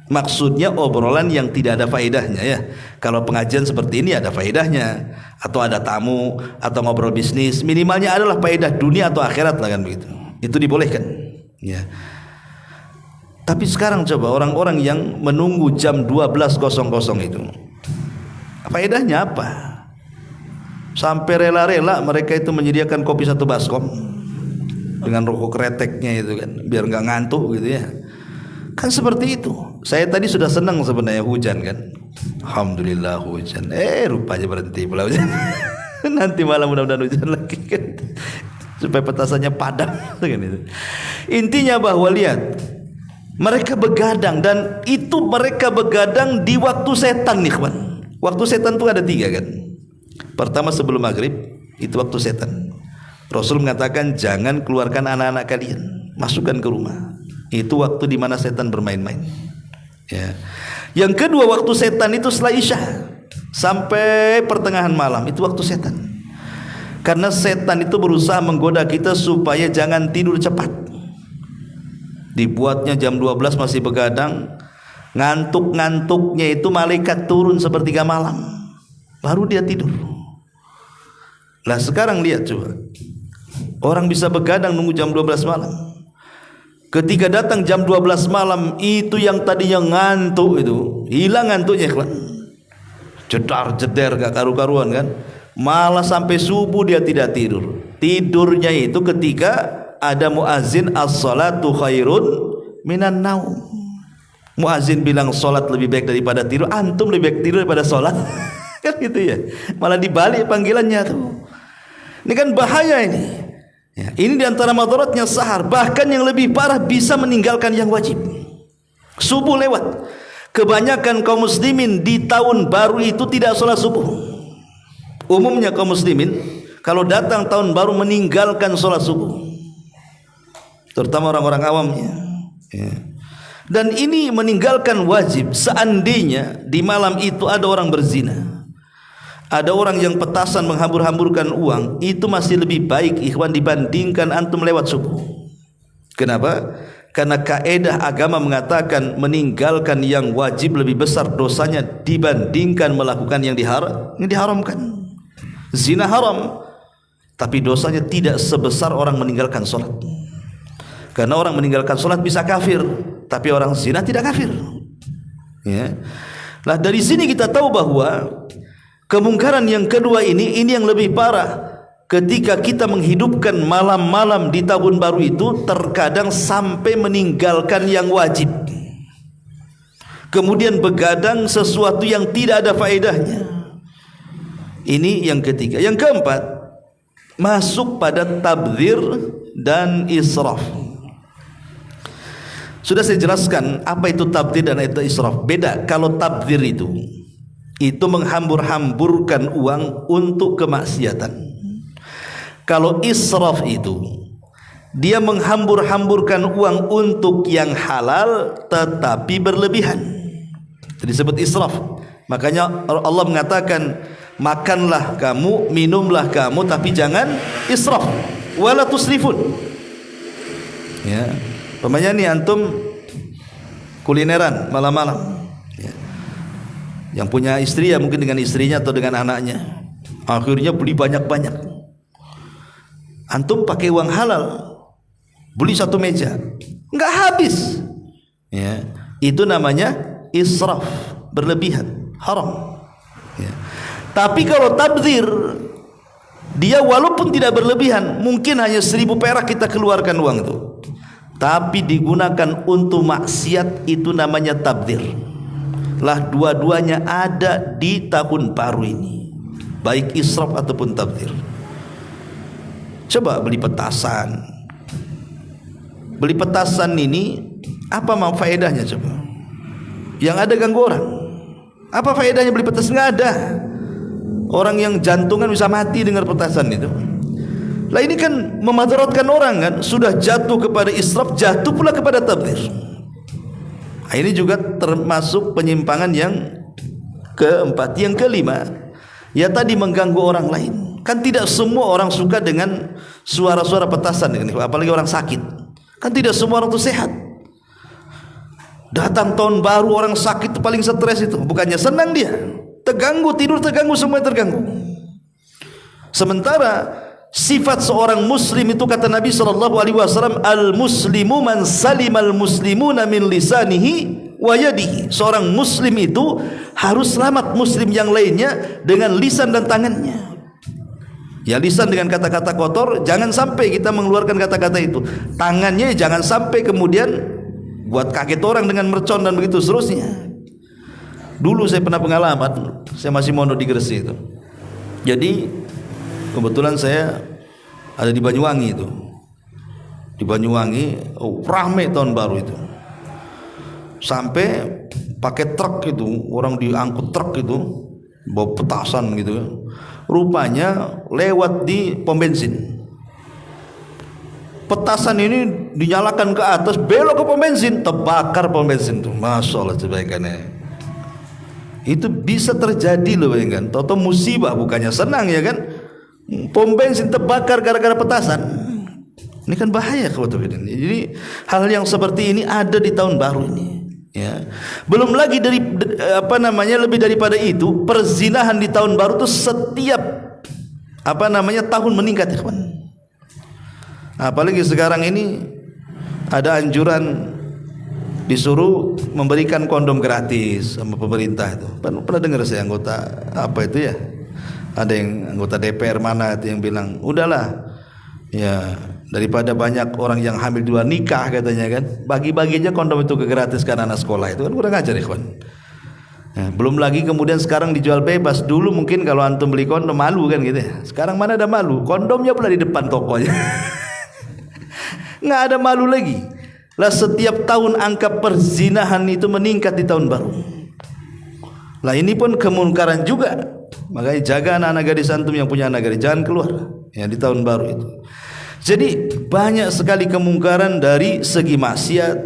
Maksudnya obrolan yang tidak ada faedahnya ya. Kalau pengajian seperti ini ada faedahnya, atau ada tamu, atau ngobrol bisnis, minimalnya adalah faedah dunia atau akhirat lah kan begitu. Itu dibolehkan. Ya. Tapi sekarang coba orang-orang yang menunggu jam 12.00 itu, faedahnya apa? Sampai rela-rela mereka itu menyediakan kopi 1 baskom dengan rokok kreteknya itu kan, biar nggak ngantuk gitu ya. Kan seperti itu. Saya tadi sudah senang sebenarnya hujan kan. Alhamdulillah hujan. Rupanya berhenti pula hujan. Nanti malam mudah-mudahan hujan lagi kan. Supaya petasannya padam kan itu. Intinya bahwa lihat, mereka begadang, dan itu mereka begadang di waktu setan nih kawan. Waktu setan itu ada 3 kan. Pertama sebelum maghrib, itu waktu setan. Rasul mengatakan jangan keluarkan anak-anak kalian, masukkan ke rumah. Itu waktu di mana setan bermain-main. Ya. Yang kedua waktu setan itu setelah Isya sampai pertengahan malam, itu waktu setan. Karena setan itu berusaha menggoda kita supaya jangan tidur cepat. Dibuatnya jam 12 masih begadang, ngantuk-ngantuknya itu malaikat turun sepertiga malam, baru dia tidur. Lah sekarang lihat coba, orang bisa begadang nunggu jam 12 malam. Ketika datang jam 12 malam, itu yang tadinya ngantuk itu hilang ngantuknya kan. Jedar-jeder gak karu-karuan kan. Malah sampai subuh dia tidak tidur. Tidurnya itu ketika ada muazin as-salatu khairun minan naum. Muazin bilang salat lebih baik daripada tidur, antum lebih baik tidur daripada salat. Kan gitu ya. Malah dibalik panggilannya tuh. Ini kan bahaya ini. Ya, ini diantara madaratnya sahar. Bahkan yang lebih parah bisa meninggalkan yang wajib. Subuh lewat, kebanyakan kaum muslimin di tahun baru itu tidak sholat subuh. Umumnya kaum muslimin kalau datang tahun baru meninggalkan sholat subuh, terutama orang-orang awamnya ya. Dan ini meninggalkan wajib. Seandainya di malam itu ada orang berzina, ada orang yang petasan menghambur-hamburkan uang, itu masih lebih baik ikhwan dibandingkan antum lewat subuh. Kenapa? Karena kaedah agama mengatakan meninggalkan yang wajib lebih besar dosanya dibandingkan melakukan yang diharamkan. Zina haram, tapi dosanya tidak sebesar orang meninggalkan sholat. Karena orang meninggalkan sholat bisa kafir, tapi orang zina tidak kafir ya. Nah dari sini kita tahu bahwa kemungkaran yang kedua ini yang lebih parah. Ketika kita menghidupkan malam-malam di tahun baru itu, terkadang sampai meninggalkan yang wajib, kemudian begadang sesuatu yang tidak ada faedahnya. Ini yang ketiga. Yang keempat, masuk pada tabdzir dan israf. Sudah saya jelaskan apa itu tabdzir dan itu israf. Beda. Kalau tabdzir itu menghambur-hamburkan uang untuk kemaksiatan. Kalau israf itu dia menghambur-hamburkan uang untuk yang halal tetapi berlebihan. Jadi disebut israf. Makanya Allah mengatakan makanlah kamu, minumlah kamu, tapi jangan israf. Wala tusrifun. Ya. Pemanya nih antum kulineran malam-malam. Ya. Yang punya istri ya mungkin dengan istrinya atau dengan anaknya. Akhirnya beli banyak-banyak. Antum pakai uang halal, beli 1 meja, nggak habis. Ya. Itu namanya israf, berlebihan, haram. Ya. Tapi kalau tabdzir, dia walaupun tidak berlebihan, mungkin hanya 1000 perak kita keluarkan uang itu, tapi digunakan untuk maksiat, itu namanya tabdzir. Lah dua-duanya ada di tahun baru ini, baik israf ataupun tabdzir. Coba beli petasan. Beli petasan ini apa faedahnya coba? Yang ada ganggu orang. Apa faedahnya beli petasan? Nggak ada. Orang yang jantungan bisa mati dengar petasan itu. Lah ini kan memadaratkan orang kan, sudah jatuh kepada israf, jatuh pula kepada tabdzir. Nah, ini juga termasuk penyimpangan yang keempat. Yang kelima, ya tadi mengganggu orang lain. Kan tidak semua orang suka dengan suara-suara petasan, apalagi orang sakit. Kan tidak semua orang itu sehat. Datang tahun baru orang sakit itu paling stres itu, bukannya senang dia, terganggu, tidur terganggu, semua terganggu. Sementara sifat seorang muslim itu kata Nabi SAW, al-muslimu man salimal muslimuna min lisanihi wa yadihi. Seorang muslim itu harus selamat muslim yang lainnya dengan lisan dan tangannya. Ya, lisan dengan kata-kata kotor, jangan sampai kita mengeluarkan kata-kata itu. Tangannya jangan sampai kemudian buat kaget orang dengan mercon dan begitu seterusnya. Dulu saya pernah pengalaman, saya masih mondok di Gresik itu. Jadi kebetulan saya ada di Banyuwangi itu. Di Banyuwangi, rame tahun baru itu. Sampai pakai truk itu, orang diangkut truk itu, bawa petasan gitu. Rupanya lewat di pom bensin. Petasan ini dinyalakan ke atas, belok ke pom bensin, terbakar pom bensin tuh. Masya Allah kebaikannya. Itu bisa terjadi loh, kan? Toto musibah, bukannya senang ya kan? Pom bensin terbakar gara-gara petasan. Ini kan bahaya kebetulan ini. Jadi hal yang seperti ini ada di tahun baru ini. Ya. Belum lagi dari lebih daripada itu, perzinahan di tahun baru itu setiap tahun meningkat, ya kawan. Apalagi sekarang ini ada anjuran disuruh memberikan kondom gratis sama pemerintah itu. Pernah dengar saya anggota itu ya? Ada yang anggota DPR mana itu yang bilang, udahlah ya, daripada banyak orang yang hamil di luar nikah katanya kan, bagi-bagi aja kondom itu gratis ke anak sekolah. Itu kan kurang ajar, ikhwan. Ya, belum lagi kemudian sekarang dijual bebas. Dulu mungkin kalau antum beli kondom malu kan gitu ya. Sekarang mana ada malu, kondomnya pula di depan tokonya. Nggak ada malu lagi. Lah setiap tahun angka perzinahan itu meningkat di tahun baru. Lah ini pun kemungkaran juga. Makanya jaga anak-anak gadis antum yang punya anak gadis, jangan keluar ya di tahun baru itu. Jadi banyak sekali kemungkaran dari segi maksiat,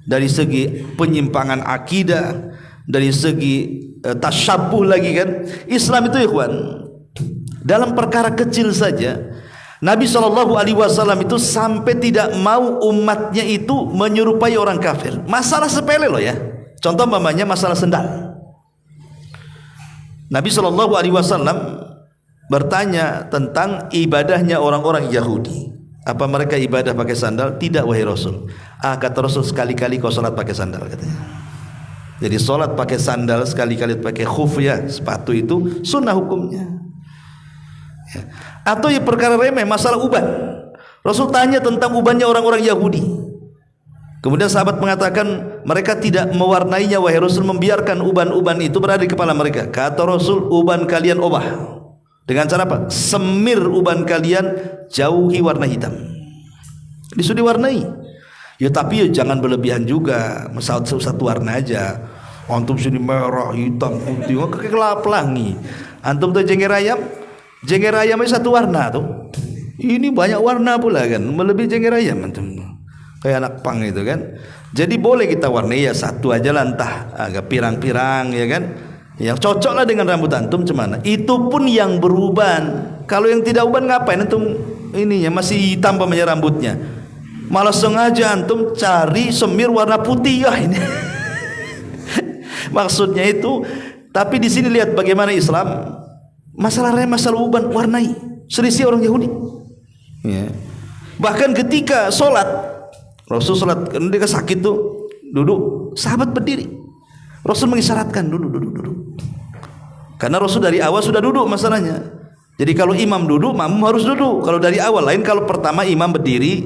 dari segi penyimpangan akidah, dari segi tasyabuh lagi kan. Islam itu, ikhwan, dalam perkara kecil saja Nabi SAW itu sampai tidak mau umatnya itu menyerupai orang kafir. Masalah sepele loh ya. Contoh umpamanya masalah sendal. Nabi SAW bertanya tentang ibadahnya orang-orang Yahudi. Apa mereka ibadah pakai sandal? Tidak, wahai Rasul. Kata Rasul, sekali-kali kau salat pakai sandal, katanya. Jadi salat pakai sandal, sekali-kali pakai khuf ya, sepatu itu sunnah hukumnya ya. Atau ya perkara remeh, masalah uban. Rasul tanya tentang ubannya orang-orang Yahudi. Kemudian sahabat mengatakan mereka tidak mewarnainya, wahai Rasul, membiarkan uban-uban itu berada di kepala mereka. Kata Rasul, uban kalian obah. Dengan cara apa? Semir uban kalian, jauhi warna hitam. Disuruh diwarnai. Ya tapi ya jangan berlebihan juga. Satu warna aja. Antum sini merah, hitam, putih, kelap pelangi. Antum tuh jengger ayamnya satu warna tuh. Ini banyak warna pula kan, melebihi jengger ayam antum. Kayak anak pang itu kan. Jadi boleh kita warnai ya satu aja lah, entah agak pirang-pirang ya kan. Yang cocok lah dengan rambut antum cemana. Itu pun yang beruban. Kalau yang tidak uban ngapain antum ininya masih hitam pemanya rambutnya. Malah sengaja antum cari semir warna putih ya ini. Maksudnya itu. Tapi di sini lihat bagaimana Islam masalah uban warnai. Selisih orang Yahudi. Ya. Bahkan ketika sholat, Rasul sholat, ketika sakit tuh duduk, sahabat berdiri. Rasul mengisyaratkan duduk. Karena Rasul dari awal sudah duduk masalahnya. Jadi kalau imam duduk, makmum harus duduk. Kalau dari awal, lain kalau pertama imam berdiri,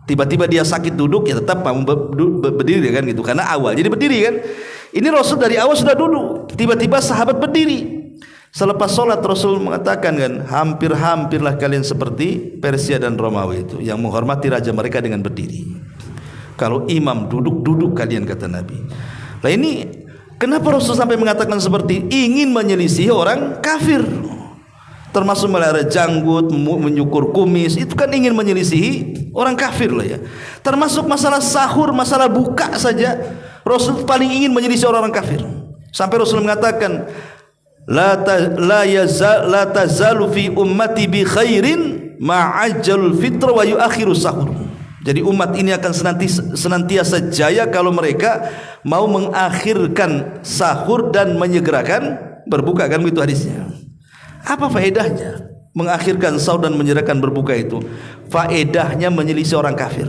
tiba-tiba dia sakit duduk, ya tetap makmum berdiri kan gitu. Karena awal jadi berdiri kan. Ini Rasul dari awal sudah duduk, tiba-tiba sahabat berdiri. Selepas sholat Rasul mengatakan kan, hampir-hampirlah kalian seperti Persia dan Romawi itu yang menghormati raja mereka dengan berdiri. Kalau imam duduk kalian, kata Nabi. Nah ini kenapa Rasul sampai mengatakan seperti ingin menyelisih orang kafir, termasuk melihara janggut, menyukur kumis, itu kan ingin menyelisihi orang kafir lah ya. Termasuk masalah sahur, masalah buka saja Rasul paling ingin menyelisih orang kafir. Sampai Rasul mengatakan la tazalu fi ummati bi khairin ma'ajjalul fitra wa yuakhiru sahur. Jadi umat ini akan senantiasa jaya kalau mereka mau mengakhirkan sahur dan menyegerakan berbuka, kan begitu hadisnya. Apa faedahnya? mengakhirkan sahur dan menyerahkan berbuka itu faedahnya menyelisih orang kafir.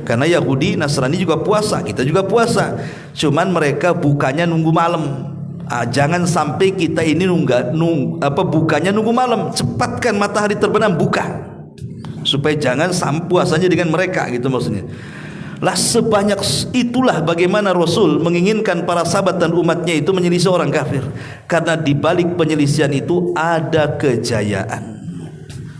Karena Yahudi Nasrani juga puasa, kita juga puasa, cuman mereka bukanya nunggu malam. Jangan sampai kita ini bukanya nunggu malam. Cepatkan matahari terbenam buka, supaya jangan puasanya dengan mereka, gitu maksudnya. Lah sebanyak itulah bagaimana Rasul menginginkan para sahabat dan umatnya itu menyelisih orang kafir, karena di balik penyelisihan itu ada kejayaan.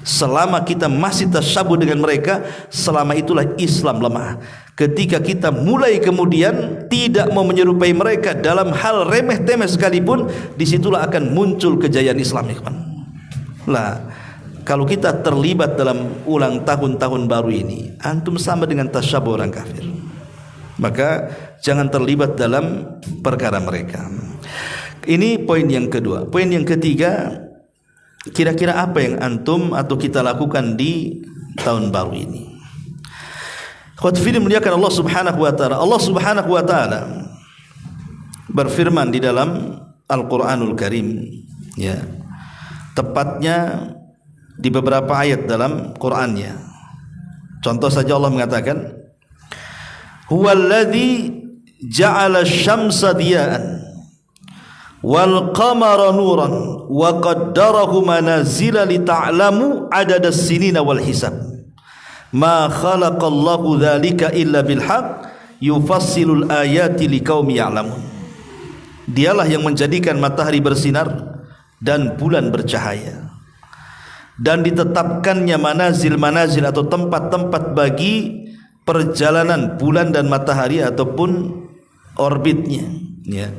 Selama kita masih tasyabuh dengan mereka, selama itulah Islam lemah. Ketika kita mulai kemudian tidak mau menyerupai mereka dalam hal remeh-temeh sekalipun, disitulah akan muncul kejayaan Islam. Lah, kalau kita terlibat dalam ulang tahun baru ini, antum sama dengan tasyabuh orang kafir, maka jangan terlibat dalam perkara mereka. Ini poin yang kedua. Poin yang ketiga, kira-kira apa yang antum atau kita lakukan di tahun baru ini? Khotfidin muliakan Allah subhanahu wa ta'ala. Allah subhanahu wa ta'ala berfirman di dalam Al-Quranul Karim, ya, tepatnya di beberapa ayat dalam Qur'annya. Contoh saja Allah mengatakan, huwallazi ja'ala syamsa diya'an wal qamara nuran wa qaddarahu manazila lita'lamu adadas sinina wal hisab ma khalaqallahu dzalika illa bil haqq yufassilul ayati liqaumi ya'lamun. Dialah yang menjadikan matahari bersinar dan bulan bercahaya, dan ditetapkannya manazil atau tempat-tempat bagi perjalanan bulan dan matahari ataupun orbitnya, ya,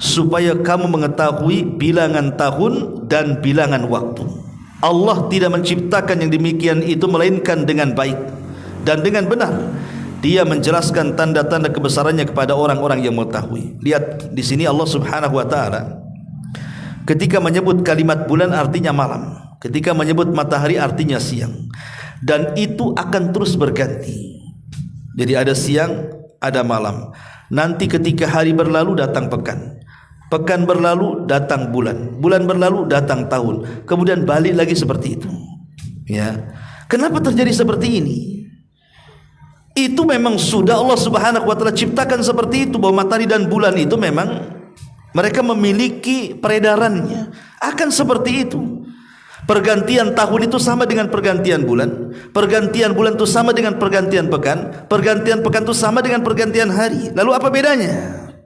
supaya kamu mengetahui bilangan tahun dan bilangan waktu. Allah tidak menciptakan yang demikian itu melainkan dengan baik dan dengan benar. Dia menjelaskan tanda-tanda kebesarannya kepada orang-orang yang mengetahui. Lihat di sini Allah Subhanahu wa taala ketika menyebut kalimat bulan artinya malam, ketika menyebut matahari artinya siang, dan itu akan terus berganti. Jadi ada siang, ada malam. Nanti ketika hari berlalu datang pekan, pekan berlalu datang bulan, bulan berlalu datang tahun, kemudian balik lagi seperti itu. Ya, kenapa terjadi seperti ini? Itu memang sudah Allah Subhanahu wa taala ciptakan seperti itu, bahwa matahari dan bulan itu memang mereka memiliki peredarannya, akan seperti itu. Pergantian tahun itu sama dengan pergantian bulan, pergantian bulan itu sama dengan pergantian pekan, pergantian pekan itu sama dengan pergantian hari. Lalu apa bedanya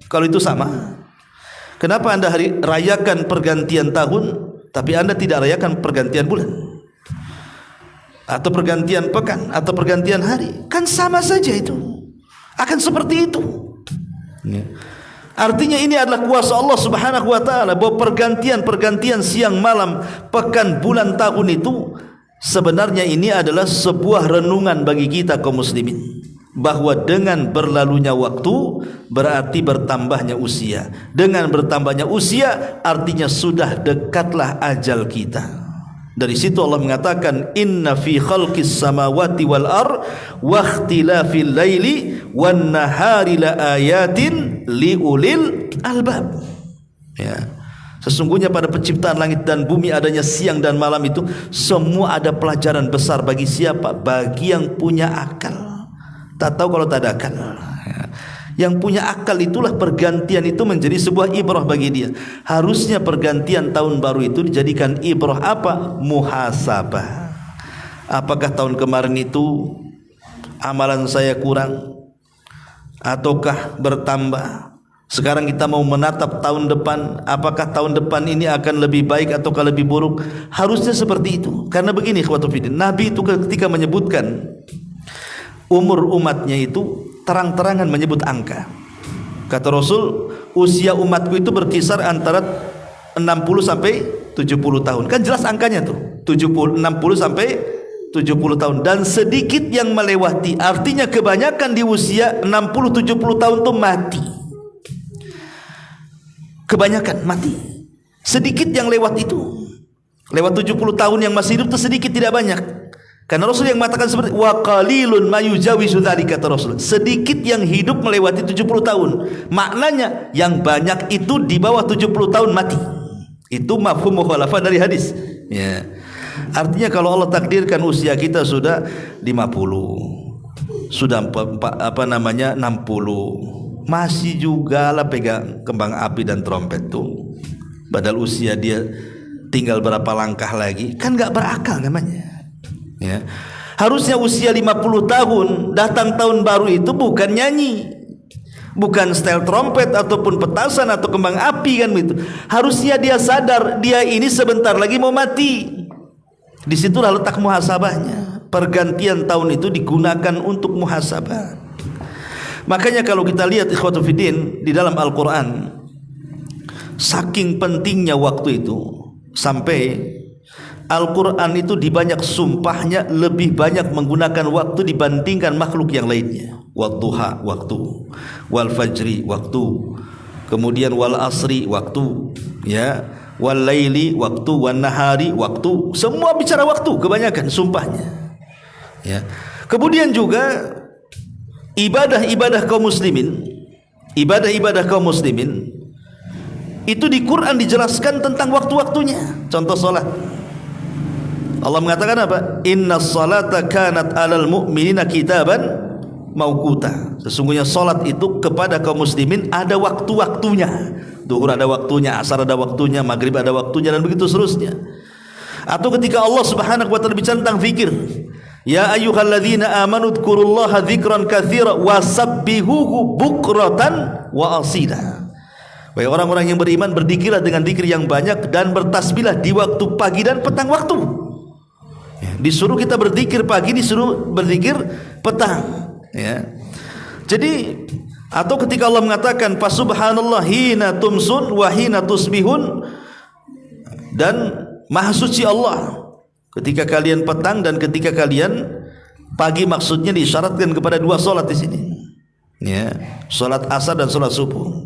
kalau itu sama? Kenapa Anda rayakan pergantian tahun tapi Anda tidak rayakan pergantian bulan, atau pergantian pekan, atau pergantian hari? Kan sama saja itu, akan seperti itu, ya. Artinya ini adalah kuasa Allah Subhanahu wa taala, bahwa pergantian siang malam, pekan, bulan, tahun itu sebenarnya ini adalah sebuah renungan bagi kita kaum muslimin, bahwa dengan berlalunya waktu berarti bertambahnya usia. Dengan bertambahnya usia artinya sudah dekatlah ajal kita. Dari situ Allah mengatakan, inna fi khalqis samawati wal ar wa ikhtilafil laili wan nahari la ayatin liulil albab. Ya, sesungguhnya pada penciptaan langit dan bumi, adanya siang dan malam itu semua ada pelajaran besar bagi siapa? Bagi yang punya akal. Tak tahu kalau tak ada akal. Ya. Yang punya akal itulah pergantian itu menjadi sebuah ibrah bagi dia. Harusnya pergantian tahun baru itu dijadikan ibrah apa? Muhasabah. Apakah tahun kemarin itu amalan saya kurang ataukah bertambah? Sekarang kita mau menatap tahun depan, apakah tahun depan ini akan lebih baik ataukah lebih buruk? Harusnya seperti itu. Karena begini, ikhwatul fiddin, Nabi itu ketika menyebutkan umur umatnya itu terang-terangan menyebut angka. Kata Rasul, usia umatku itu berkisar antara 60 sampai 70 tahun. Kan jelas angkanya tuh, 60 sampai 70 tahun, dan sedikit yang melewati. Artinya kebanyakan di usia 60-70 tahun tuh mati. Kebanyakan mati. Sedikit yang lewat itu. Lewat 70 tahun yang masih hidup itu sedikit, tidak banyak. Karena Rasul yang mengatakan seperti wa qalilun mayujawizu dzalika, kata Rasul, sedikit yang hidup melewati 70 tahun. Maknanya yang banyak itu di bawah 70 tahun mati. Itu mafhum mukhalafah dari hadis. Ya. Artinya kalau Allah takdirkan usia kita sudah 50, sudah 60, masih juga lah pegang kembang api dan trompet tuh. Padahal usia dia tinggal berapa langkah lagi, kan nggak berakal namanya. Ya. Harusnya usia 50 tahun datang tahun baru itu bukan nyanyi, bukan setel trompet ataupun petasan atau kembang api kan begitu. Harusnya dia sadar dia ini sebentar lagi mau mati. Disitulah letak muhasabahnya. Pergantian tahun itu digunakan untuk muhasabah. Makanya kalau kita lihat ikhwatu fiddin di dalam Al-Quran, saking pentingnya waktu itu sampai Al-Quran itu di banyak sumpahnya lebih banyak menggunakan waktu dibandingkan makhluk yang lainnya. Wadduha waktu, wal fajri waktu, kemudian wal asri waktu, ya, wal laili waktu, wan nahari waktu. Semua bicara waktu kebanyakan sumpahnya. Ya. Kemudian juga ibadah-ibadah kaum muslimin, ibadah-ibadah kaum muslimin itu di Quran dijelaskan tentang waktu-waktunya. Contoh salat, Allah mengatakan apa? Innas salata kanat alal mu'minina kitaban mauquta. Sesungguhnya salat itu kepada kaum muslimin ada waktu-waktunya. Zuhur ada waktunya, asar ada waktunya, maghrib ada waktunya, dan begitu seterusnya. Atau ketika Allah Subhanahu wa taala bicara tentang zikir, ya ayyuhalladzina amanu dzkurullaha dzikran katsira wasabbihuhu bukratan wa asila. Wahai orang-orang yang beriman, berzikirlah dengan zikir yang banyak dan bertasbihlah di waktu pagi dan petang waktu. Disuruh kita berzikir pagi, disuruh berzikir petang, ya. Jadi atau ketika Allah mengatakan fasubhanallah hina tumsun wa hina tusbihun, dan maha suci Allah ketika kalian petang dan ketika kalian pagi, maksudnya disyaratkan kepada dua salat di sini, ya, salat asar dan salat subuh.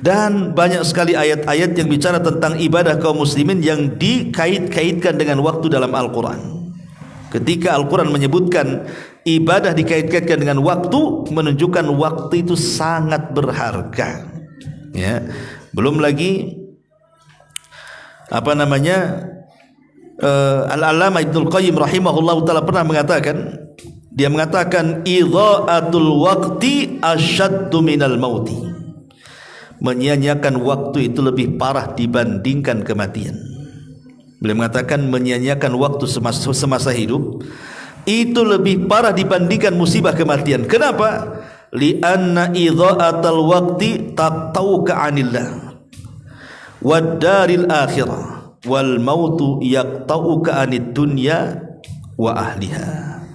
Dan banyak sekali ayat-ayat yang bicara tentang ibadah kaum muslimin yang dikait-kaitkan dengan waktu dalam Al-Quran. Ketika Al-Quran menyebutkan ibadah dikait-kaitkan dengan waktu, menunjukkan waktu itu sangat berharga, ya. Belum lagi Al-Allamah Ibnul Qayyim rahimahullah ta'ala pernah mengatakan, dia mengatakan idha'atul waqti asyaddu minal mauti. Menyia-nyiakan waktu itu lebih parah dibandingkan kematian. Beliau mengatakan menyia-nyiakan waktu semasa hidup itu lebih parah dibandingkan musibah kematian. Kenapa? Li'anna idha'atal waqti taqtauka 'anillah wad daril akhirah wal mautu yaqtauka 'anid dunya wa ahliha.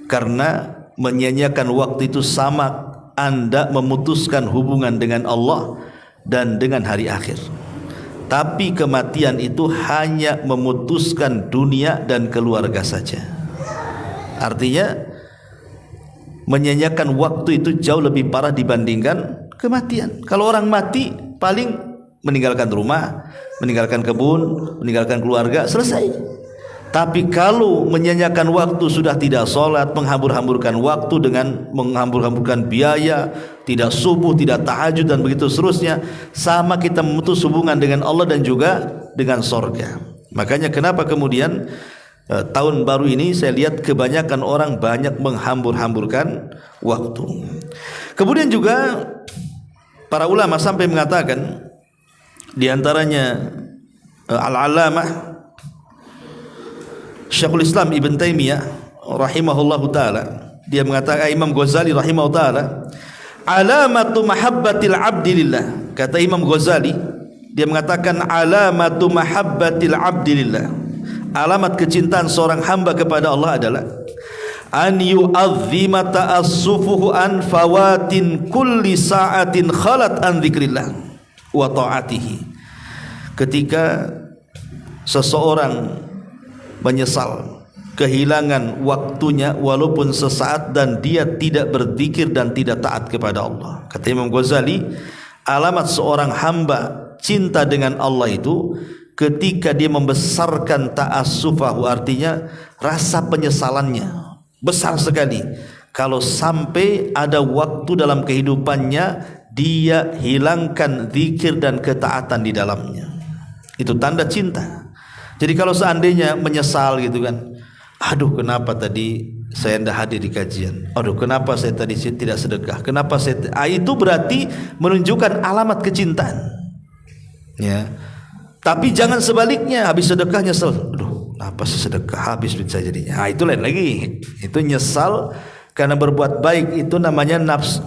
Karena menyia-nyiakan waktu itu sama Anda memutuskan hubungan dengan Allah dan dengan hari akhir. Tapi kematian itu hanya memutuskan dunia dan keluarga saja. Artinya menyia-nyiakan waktu itu jauh lebih parah dibandingkan kematian. Kalau orang mati paling meninggalkan rumah, meninggalkan kebun, meninggalkan keluarga, selesai. Tapi kalau menyia-nyiakan waktu sudah tidak sholat, menghambur-hamburkan waktu dengan menghambur-hamburkan biaya, tidak subuh, tidak tahajud dan begitu seterusnya, sama kita memutus hubungan dengan Allah dan juga dengan sorga. Makanya kenapa kemudian tahun baru ini saya lihat kebanyakan orang banyak menghambur-hamburkan waktu. Kemudian juga para ulama sampai mengatakan, di antaranya Al-Allamah Syekhul Islam Ibn Taimiyah rahimahullahu ta'ala, dia mengatakan, Imam Ghazali rahimahullahu ta'ala, alamatu mahabbatil abdi lillah. Kata Imam Ghazali, dia mengatakan alamatu mahabbatil abdi lillah, alamat kecintaan seorang hamba kepada Allah adalah an yu'azzima ta'assufuhu an fawatin kulli sa'atin khalat an dzikrillah wa ta'atihi. Ketika seseorang menyesal kehilangan waktunya walaupun sesaat dan dia tidak berzikir dan tidak taat kepada Allah. Kata Imam Ghazali, alamat seorang hamba cinta dengan Allah itu ketika dia membesarkan ta'assufahu, artinya rasa penyesalannya besar sekali kalau sampai ada waktu dalam kehidupannya dia hilangkan zikir dan ketaatan di dalamnya. Itu tanda cinta. Jadi kalau seandainya menyesal gitu kan, aduh kenapa tadi saya tidak hadir di kajian, aduh kenapa saya tadi tidak sedekah, kenapa saya itu berarti menunjukkan alamat kecintaan, ya. Tapi jangan sebaliknya, habis sedekah nyesel, aduh kenapa sih sedekah habis duit saya jadinya. Itu lain lagi, itu nyesal karena berbuat baik, itu namanya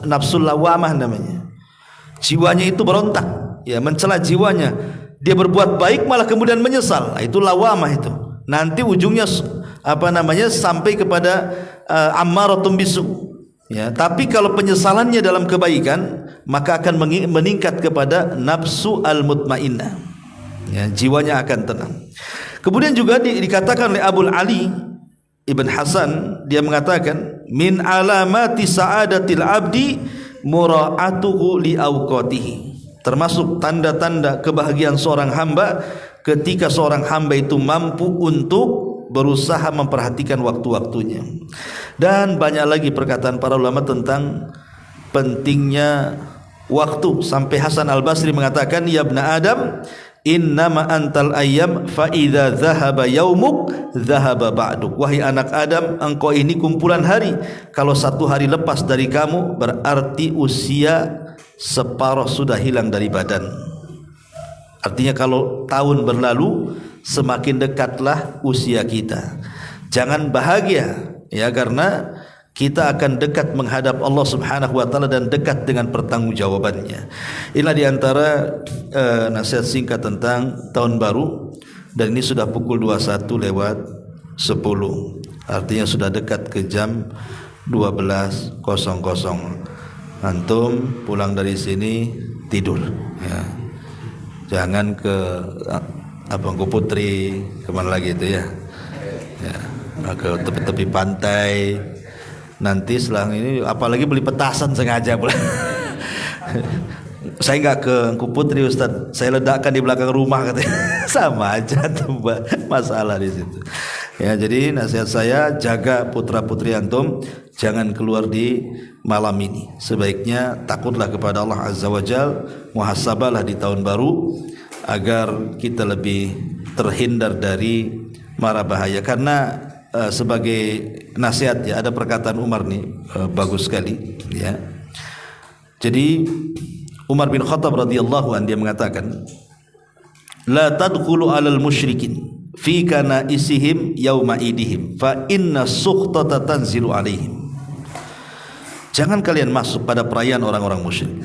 nafsul lawamah namanya. Jiwanya itu berontak, ya, mencela jiwanya. Dia berbuat baik malah kemudian menyesal. Itu lawamah itu. Nanti ujungnya sampai kepada ammaratum bisu. Ya, tapi kalau penyesalannya dalam kebaikan, maka akan meningkat kepada nafsu al-mutmainnah. Ya, jiwanya akan tenang. Kemudian juga dikatakan oleh Abul Ali Ibn Hasan, dia mengatakan min alamati sa'adatil abdi mura'atuhu li awqatihi. Termasuk tanda-tanda kebahagiaan seorang hamba ketika seorang hamba itu mampu untuk berusaha memperhatikan waktu-waktunya. Dan banyak lagi perkataan para ulama tentang pentingnya waktu, sampai Hasan Al-Basri mengatakan, ya ibna Adam, innama antal ayyam fa idza dhahaba yaumuk dhahaba ba'duk. Wahai anak Adam, engkau ini kumpulan hari, kalau satu hari lepas dari kamu berarti usia separuh sudah hilang dari badan. Artinya kalau tahun berlalu semakin dekatlah usia kita. Jangan bahagia, ya, karena kita akan dekat menghadap Allah Subhanahu wa taala dan dekat dengan pertanggungjawabannya. Inilah diantara nasihat singkat tentang tahun baru, dan ini sudah pukul 21:10. Artinya sudah dekat ke jam 12:00. Antum pulang dari sini tidur, ya. Jangan ke Abangku Putri, kemana lagi itu ya, ya, ke tepi-tepi pantai. Nanti setelah ini apalagi beli petasan sengaja pula. Saya nggak ke Engku Putri Ustaz, saya ledakan di belakang rumah katanya. Sama aja tuh masalah di situ. Ya, jadi nasihat saya, jaga putra putri antum, jangan keluar di malam ini. Sebaiknya takutlah kepada Allah Azza wa Jal, muhasabahlah di tahun baru agar kita lebih terhindar dari mara bahaya. Karena sebagai nasihat, ya, ada perkataan Umar nih, bagus sekali, ya. Jadi Umar bin Khattab radhiyallahu anhu, dia mengatakan, la tadkhulu alal musyrikin fi kana isihim yauma idihim fa inna sukhtata tanzilu alaihim. Jangan kalian masuk pada perayaan orang-orang musyrik.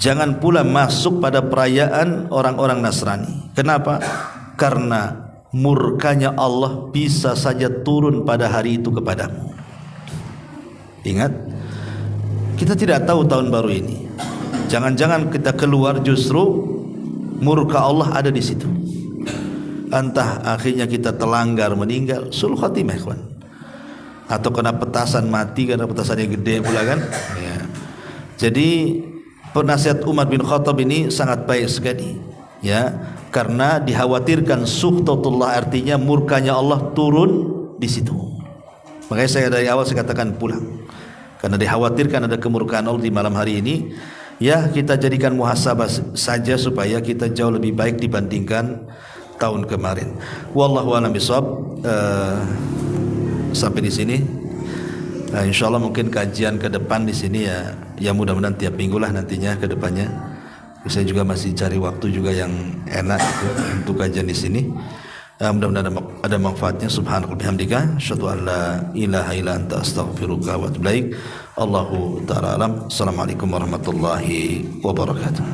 Jangan pula masuk pada perayaan orang-orang Nasrani. Kenapa? Karena murkanya Allah bisa saja turun pada hari itu kepadamu. Ingat, kita tidak tahu tahun baru ini. Jangan-jangan kita keluar justru murka Allah ada di situ. Entah akhirnya kita telanggar meninggal, sul khatimah, ikhwan, atau kena petasan mati karena petasannya gede pula kan, ya. Jadi penasihat Umar bin Khattab ini sangat baik sekali, ya, karena dikhawatirkan sukhtatullah, artinya murkanya Allah turun di situ. Makanya saya dari awal saya katakan pulang, karena dikhawatirkan ada kemurkaan Allah di malam hari ini. Ya, kita jadikan muhasabah saja supaya kita jauh lebih baik dibandingkan tahun kemarin. Wallahu a'lam bishawab. Sampai di sini. Nah, insyaallah mungkin kajian ke depan di sini, ya mudah-mudahan tiap minggu lah nantinya ke depannya. Saya juga masih cari waktu juga yang enak untuk kajian di sini. Mudah-mudahan ada manfaatnya. Subhanallah bihamdika, asyhadu an la ilaha illa anta astaghfiruka wa atubu ilaik. Allahu ta'ala alam. Assalamualaikum warahmatullahi wabarakatuh.